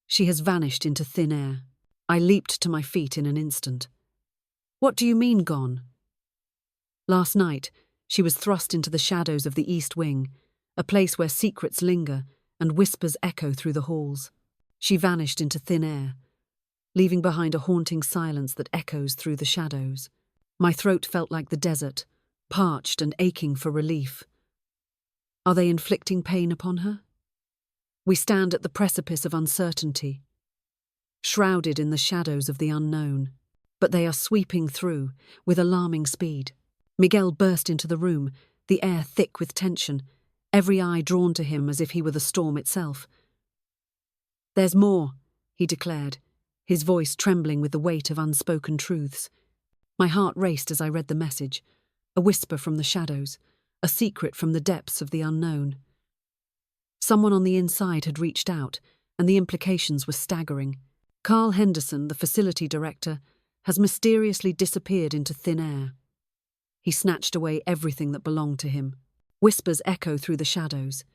She has vanished into thin air. I leaped to my feet in an instant. "What do you mean, gone?" Last night, she was thrust into the shadows of the East Wing, a place where secrets linger and whispers echo through the halls. She vanished into thin air, leaving behind a haunting silence that echoes through the shadows. My throat felt like the desert, parched and aching for relief. Are they inflicting pain upon her? We stand at the precipice of uncertainty, shrouded in the shadows of the unknown, but they are sweeping through with alarming speed. Miguel burst into the room, the air thick with tension, every eye drawn to him as if he were the storm itself. "There's more," he declared, his voice trembling with the weight of unspoken truths. My heart raced as I read the message, a whisper from the shadows, a secret from the depths of the unknown. Someone on the inside had reached out, and the implications were staggering. Carl Henderson, the facility director, has mysteriously disappeared into thin air. He snatched away everything that belonged to him. Whispers echo through the shadows.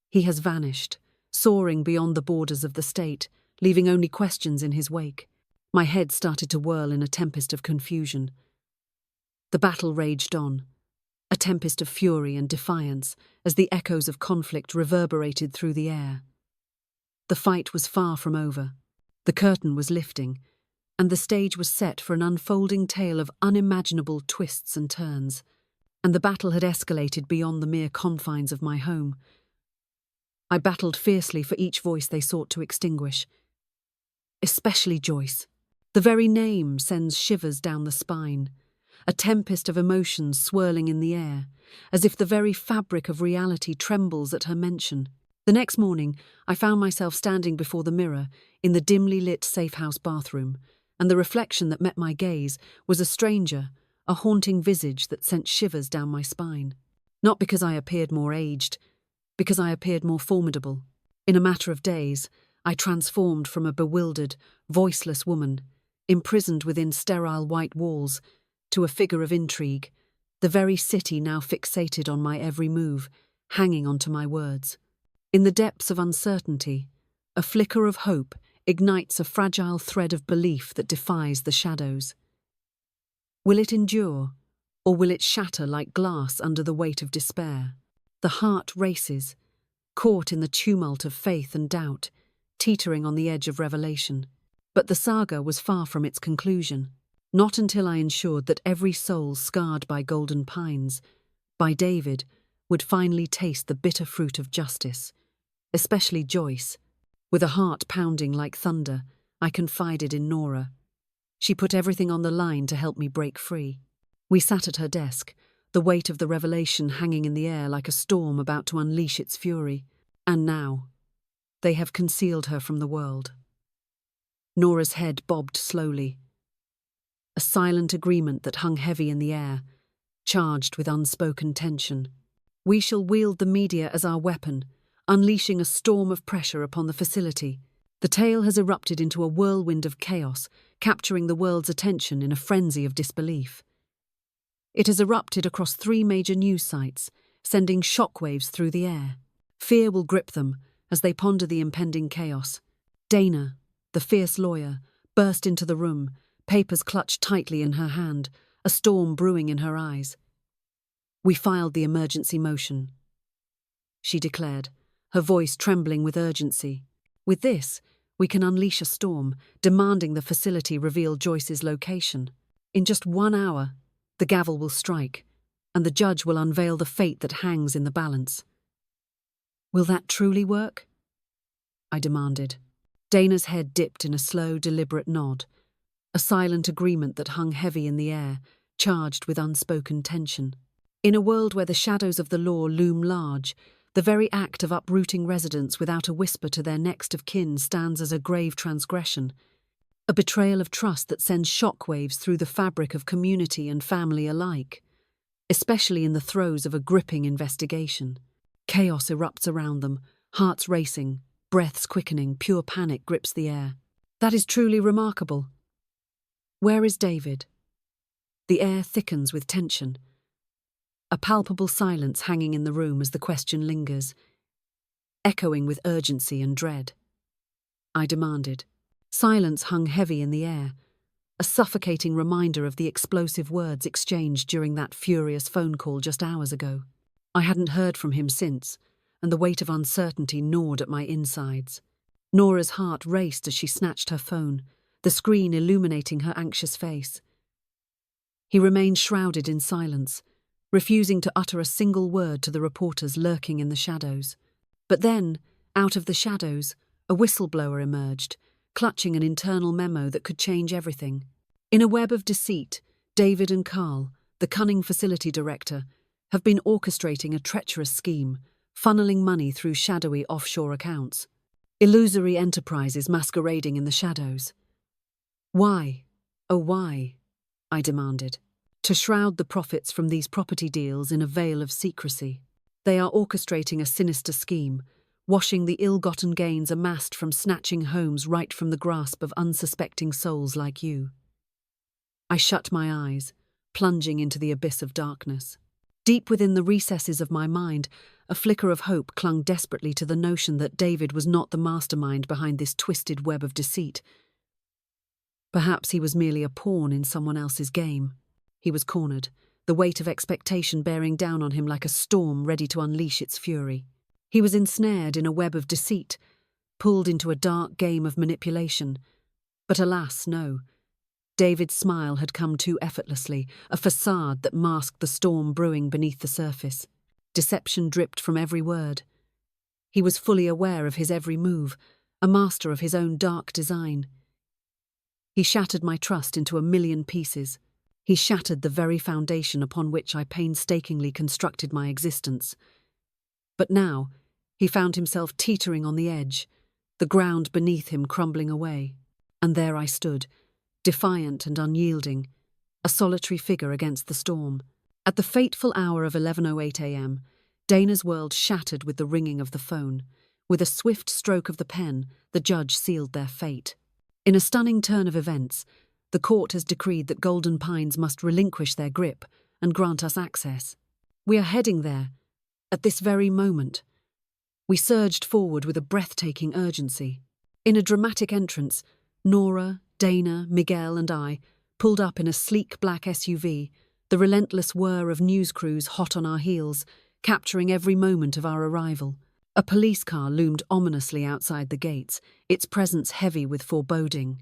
He has vanished, soaring beyond the borders of the state, leaving only questions in his wake. My head started to whirl in a tempest of confusion. The battle raged on, a tempest of fury and defiance as the echoes of conflict reverberated through the air. The fight was far from over. The curtain was lifting, and the stage was set for an unfolding tale of unimaginable twists and turns. And the battle had escalated beyond the mere confines of my home. I battled fiercely for each voice they sought to extinguish. Especially Joyce. The very name sends shivers down the spine, a tempest of emotions swirling in the air, as if the very fabric of reality trembles at her mention. The next morning, I found myself standing before the mirror in the dimly lit safe-house bathroom, and the reflection that met my gaze was a stranger, a haunting visage that sent shivers down my spine. Not because I appeared more aged, because I appeared more formidable. In a matter of days, I transformed from a bewildered, voiceless woman, imprisoned within sterile white walls, to a figure of intrigue, the very city now fixated on my every move, hanging onto my words. In the depths of uncertainty, a flicker of hope ignites a fragile thread of belief that defies the shadows. Will it endure, or will it shatter like glass under the weight of despair? The heart races, caught in the tumult of faith and doubt, teetering on the edge of revelation. But the saga was far from its conclusion. Not until I ensured that every soul scarred by golden pines, by David, would finally taste the bitter fruit of justice. Especially Joyce. With a heart pounding like thunder, I confided in Nora. She put everything on the line to help me break free. We sat at her desk, the weight of the revelation hanging in the air like a storm about to unleash its fury. And now, they have concealed her from the world. Nora's head bobbed slowly. A silent agreement that hung heavy in the air, charged with unspoken tension. We shall wield the media as our weapon, unleashing a storm of pressure upon the facility. The tale has erupted into a whirlwind of chaos, capturing the world's attention in a frenzy of disbelief. It has erupted across 3 major news sites, sending shockwaves through the air. Fear will grip them as they ponder the impending chaos. Dana, the fierce lawyer, burst into the room, papers clutched tightly in her hand, a storm brewing in her eyes. "We filed the emergency motion," she declared, her voice trembling with urgency. "With this, we can unleash a storm, demanding the facility reveal Joyce's location. In just 1 hour, the gavel will strike, and the judge will unveil the fate that hangs in the balance." "Will that truly work?" I demanded. Dana's head dipped in a slow, deliberate nod, a silent agreement that hung heavy in the air, charged with unspoken tension. In a world where the shadows of the law loom large, the very act of uprooting residents without a whisper to their next of kin stands as a grave transgression, a betrayal of trust that sends shockwaves through the fabric of community and family alike, especially in the throes of a gripping investigation. Chaos erupts around them, hearts racing, breaths quickening, pure panic grips the air. "That is truly remarkable. Where is David?" The air thickens with tension, a palpable silence hanging in the room as the question lingers, echoing with urgency and dread. I demanded. Silence hung heavy in the air, a suffocating reminder of the explosive words exchanged during that furious phone call just hours ago. I hadn't heard from him since, and the weight of uncertainty gnawed at my insides. Nora's heart raced as she snatched her phone, the screen illuminating her anxious face. He remained shrouded in silence, refusing to utter a single word to the reporters lurking in the shadows. But then, out of the shadows, a whistleblower emerged, clutching an internal memo that could change everything. In a web of deceit, David and Carl, the cunning facility director, have been orchestrating a treacherous scheme, funneling money through shadowy offshore accounts. Illusory enterprises masquerading in the shadows. "Why? Oh, why?" I demanded. "To shroud the profits from these property deals in a veil of secrecy. They are orchestrating a sinister scheme, washing the ill-gotten gains amassed from snatching homes right from the grasp of unsuspecting souls like you." I shut my eyes, plunging into the abyss of darkness. Deep within the recesses of my mind, a flicker of hope clung desperately to the notion that David was not the mastermind behind this twisted web of deceit. Perhaps he was merely a pawn in someone else's game. He was cornered, the weight of expectation bearing down on him like a storm ready to unleash its fury. He was ensnared in a web of deceit, pulled into a dark game of manipulation. But alas, no. David's smile had come too effortlessly, a facade that masked the storm brewing beneath the surface. Deception dripped from every word. He was fully aware of his every move, a master of his own dark design. He shattered my trust into a million pieces. He shattered the very foundation upon which I painstakingly constructed my existence. But now, he found himself teetering on the edge, the ground beneath him crumbling away. And there I stood, defiant and unyielding, a solitary figure against the storm. At the fateful hour of 11:08 a.m., Dana's world shattered with the ringing of the phone. With a swift stroke of the pen, the judge sealed their fate. In a stunning turn of events, the court has decreed that Golden Pines must relinquish their grip and grant us access. We are heading there, at this very moment. We surged forward with a breathtaking urgency. In a dramatic entrance, Nora, Dana, Miguel and I pulled up in a sleek black SUV, the relentless whir of news crews hot on our heels, capturing every moment of our arrival. A police car loomed ominously outside the gates, its presence heavy with foreboding.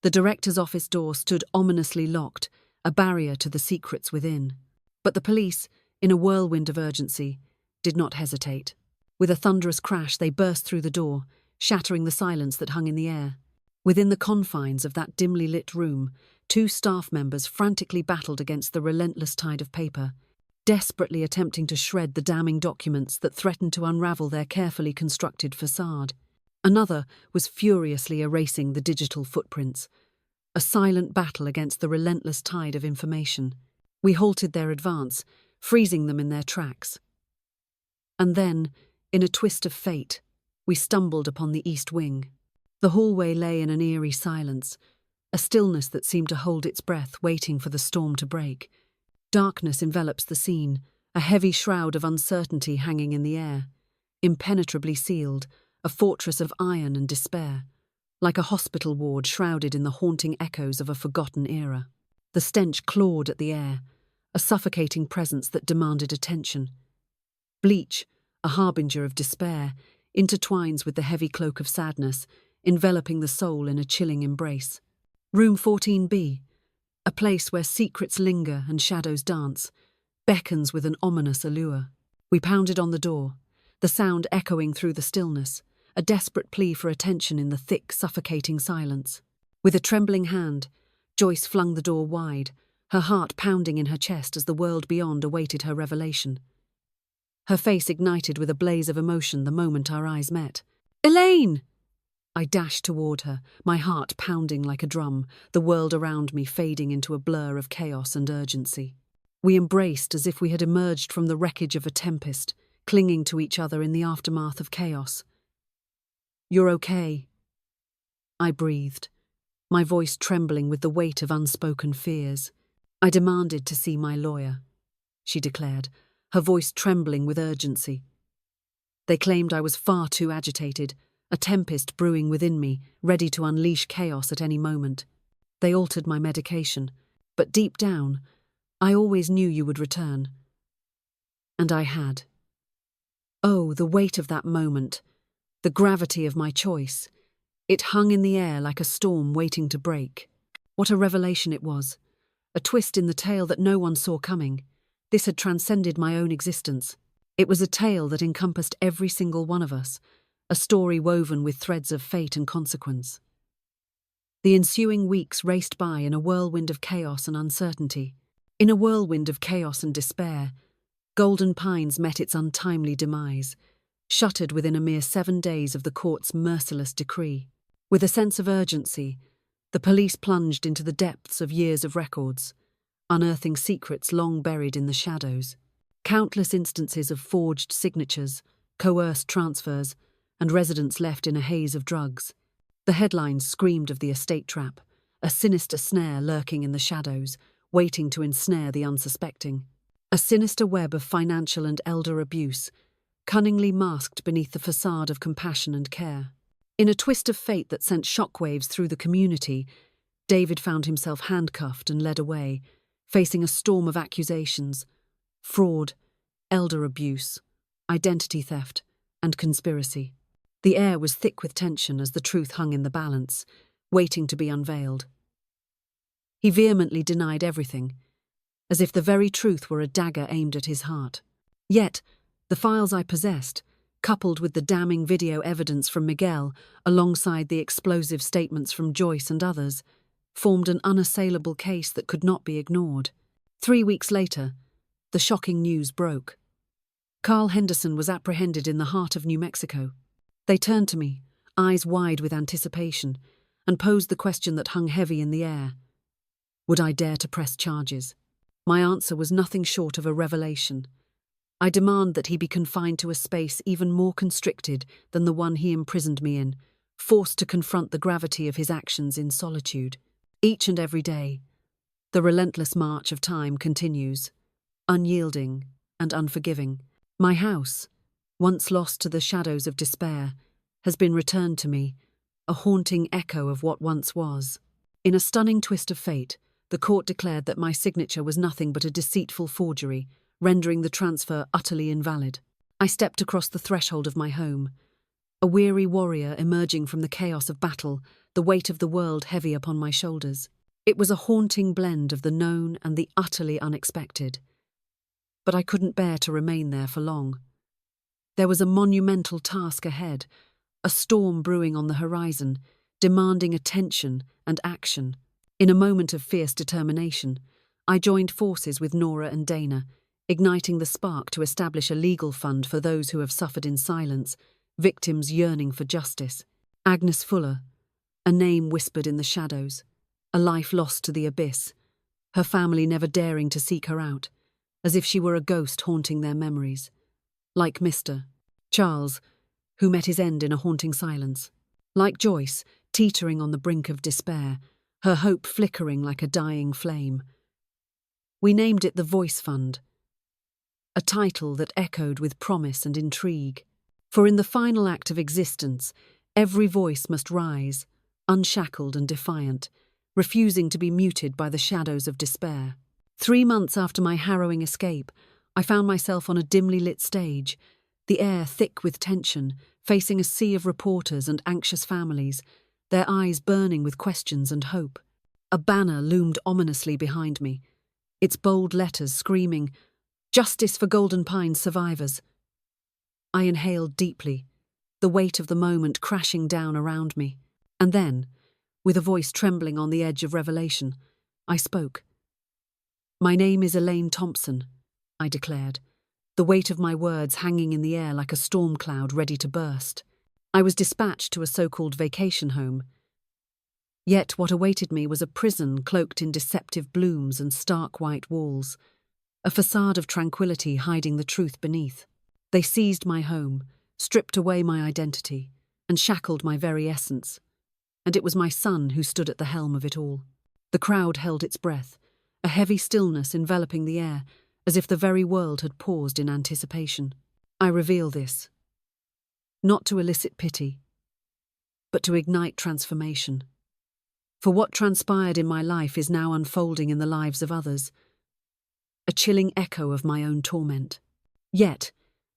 The director's office door stood ominously locked, a barrier to the secrets within. But the police, in a whirlwind of urgency, did not hesitate. With a thunderous crash, they burst through the door, shattering the silence that hung in the air. Within the confines of that dimly lit room, 2 staff members frantically battled against the relentless tide of paper, desperately attempting to shred the damning documents that threatened to unravel their carefully constructed facade. Another was furiously erasing the digital footprints, a silent battle against the relentless tide of information. We halted their advance, freezing them in their tracks. And then, in a twist of fate, we stumbled upon the east wing. The hallway lay in an eerie silence, a stillness that seemed to hold its breath, waiting for the storm to break. Darkness envelops the scene, a heavy shroud of uncertainty hanging in the air. Impenetrably sealed, a fortress of iron and despair, like a hospital ward shrouded in the haunting echoes of a forgotten era. The stench clawed at the air, a suffocating presence that demanded attention. Bleach, a harbinger of despair, intertwines with the heavy cloak of sadness, enveloping the soul in a chilling embrace. Room 14B, a place where secrets linger and shadows dance, beckons with an ominous allure. We pounded on the door, the sound echoing through the stillness, a desperate plea for attention in the thick, suffocating silence. With a trembling hand, Joyce flung the door wide, her heart pounding in her chest as the world beyond awaited her revelation. Her face ignited with a blaze of emotion the moment our eyes met. "Elaine!" I dashed toward her, my heart pounding like a drum, the world around me fading into a blur of chaos and urgency. We embraced as if we had emerged from the wreckage of a tempest, clinging to each other in the aftermath of chaos. "You're okay," I breathed, my voice trembling with the weight of unspoken fears. "I demanded to see my lawyer," she declared, her voice trembling with urgency. They claimed I was far too agitated, a tempest brewing within me, ready to unleash chaos at any moment. They altered my medication, but deep down, I always knew you would return. And I had. Oh, the weight of that moment, the gravity of my choice. It hung in the air like a storm waiting to break. What a revelation it was. A twist in the tale that no one saw coming. This had transcended my own existence. It was a tale that encompassed every single one of us, a story woven with threads of fate and consequence. The ensuing weeks raced by in a whirlwind of chaos and uncertainty. In a whirlwind of chaos and despair, Golden Pines met its untimely demise, shuttered within a mere 7 days of the court's merciless decree. With a sense of urgency, the police plunged into the depths of years of records, unearthing secrets long buried in the shadows. Countless instances of forged signatures, coerced transfers, and residents left in a haze of drugs. The headlines screamed of the estate trap, a sinister snare lurking in the shadows, waiting to ensnare the unsuspecting. A sinister web of financial and elder abuse, cunningly masked beneath the facade of compassion and care. In a twist of fate that sent shockwaves through the community, David found himself handcuffed and led away, facing a storm of accusations: fraud, elder abuse, identity theft, and conspiracy. The air was thick with tension as the truth hung in the balance, waiting to be unveiled. He vehemently denied everything, as if the very truth were a dagger aimed at his heart. Yet, the files I possessed, coupled with the damning video evidence from Miguel, alongside the explosive statements from Joyce and others, formed an unassailable case that could not be ignored. 3 weeks later, the shocking news broke. Carl Henderson was apprehended in the heart of New Mexico. They turned to me, eyes wide with anticipation, and posed the question that hung heavy in the air. Would I dare to press charges? My answer was nothing short of a revelation. I demand that he be confined to a space even more constricted than the one he imprisoned me in, forced to confront the gravity of his actions in solitude. Each and every day, the relentless march of time continues, unyielding and unforgiving. My house, once lost to the shadows of despair, has been returned to me, a haunting echo of what once was. In a stunning twist of fate, the court declared that my signature was nothing but a deceitful forgery, rendering the transfer utterly invalid. I stepped across the threshold of my home, a weary warrior emerging from the chaos of battle, the weight of the world heavy upon my shoulders. It was a haunting blend of the known and the utterly unexpected. But I couldn't bear to remain there for long. There was a monumental task ahead, a storm brewing on the horizon, demanding attention and action. In a moment of fierce determination, I joined forces with Nora and Dana, igniting the spark to establish a legal fund for those who have suffered in silence, victims yearning for justice. Agnes Fuller, a name whispered in the shadows, a life lost to the abyss, her family never daring to seek her out, as if she were a ghost haunting their memories. Like Mr. Charles, who met his end in a haunting silence. Like Joyce, teetering on the brink of despair, her hope flickering like a dying flame. We named it the Voice Fund, a title that echoed with promise and intrigue. For in the final act of existence, every voice must rise, unshackled and defiant, refusing to be muted by the shadows of despair. 3 months after my harrowing escape, I found myself on a dimly lit stage, the air thick with tension, facing a sea of reporters and anxious families, their eyes burning with questions and hope. A banner loomed ominously behind me, its bold letters screaming, "Justice for Golden Pines survivors." I inhaled deeply, the weight of the moment crashing down around me. And then, with a voice trembling on the edge of revelation, I spoke. "My name is Elaine Thompson," I declared, the weight of my words hanging in the air like a storm cloud ready to burst. I was dispatched to a so-called vacation home. Yet what awaited me was a prison cloaked in deceptive blooms and stark white walls, a facade of tranquility hiding the truth beneath. They seized my home, stripped away my identity, and shackled my very essence. And it was my son who stood at the helm of it all. The crowd held its breath, a heavy stillness enveloping the air, as if the very world had paused in anticipation. I reveal this, not to elicit pity, but to ignite transformation. For what transpired in my life is now unfolding in the lives of others, a chilling echo of my own torment. Yet,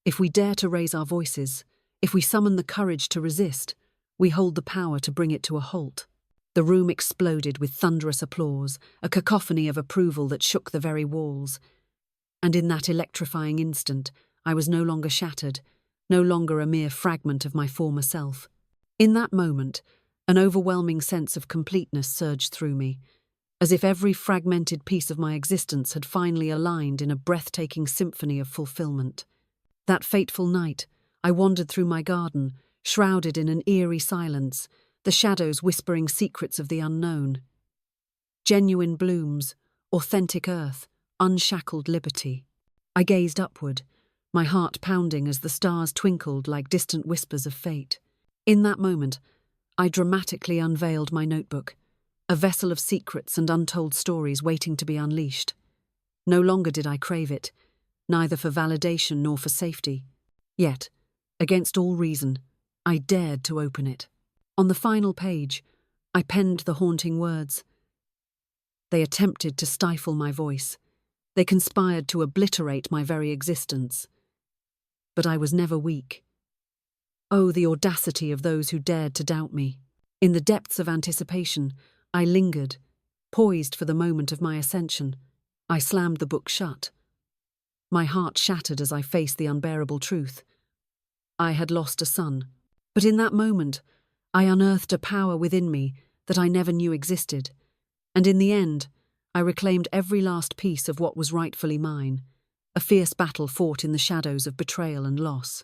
if we dare to raise our voices, if we summon the courage to resist, we hold the power to bring it to a halt. The room exploded with thunderous applause, a cacophony of approval that shook the very walls. And in that electrifying instant, I was no longer shattered, no longer a mere fragment of my former self. In that moment, an overwhelming sense of completeness surged through me, as if every fragmented piece of my existence had finally aligned in a breathtaking symphony of fulfillment. That fateful night, I wandered through my garden, shrouded in an eerie silence, the shadows whispering secrets of the unknown. Genuine blooms, authentic earth, unshackled liberty. I gazed upward, my heart pounding as the stars twinkled like distant whispers of fate. In that moment, I dramatically unveiled my notebook, a vessel of secrets and untold stories waiting to be unleashed. No longer did I crave it, neither for validation nor for safety. Yet, against all reason, I dared to open it. On the final page, I penned the haunting words. They attempted to stifle my voice. They conspired to obliterate my very existence. But I was never weak. Oh, the audacity of those who dared to doubt me. In the depths of anticipation, I lingered, poised for the moment of my ascension. I slammed the book shut. My heart shattered as I faced the unbearable truth. I had lost a son. But in that moment, I unearthed a power within me that I never knew existed. And in the end, I reclaimed every last piece of what was rightfully mine, a fierce battle fought in the shadows of betrayal and loss.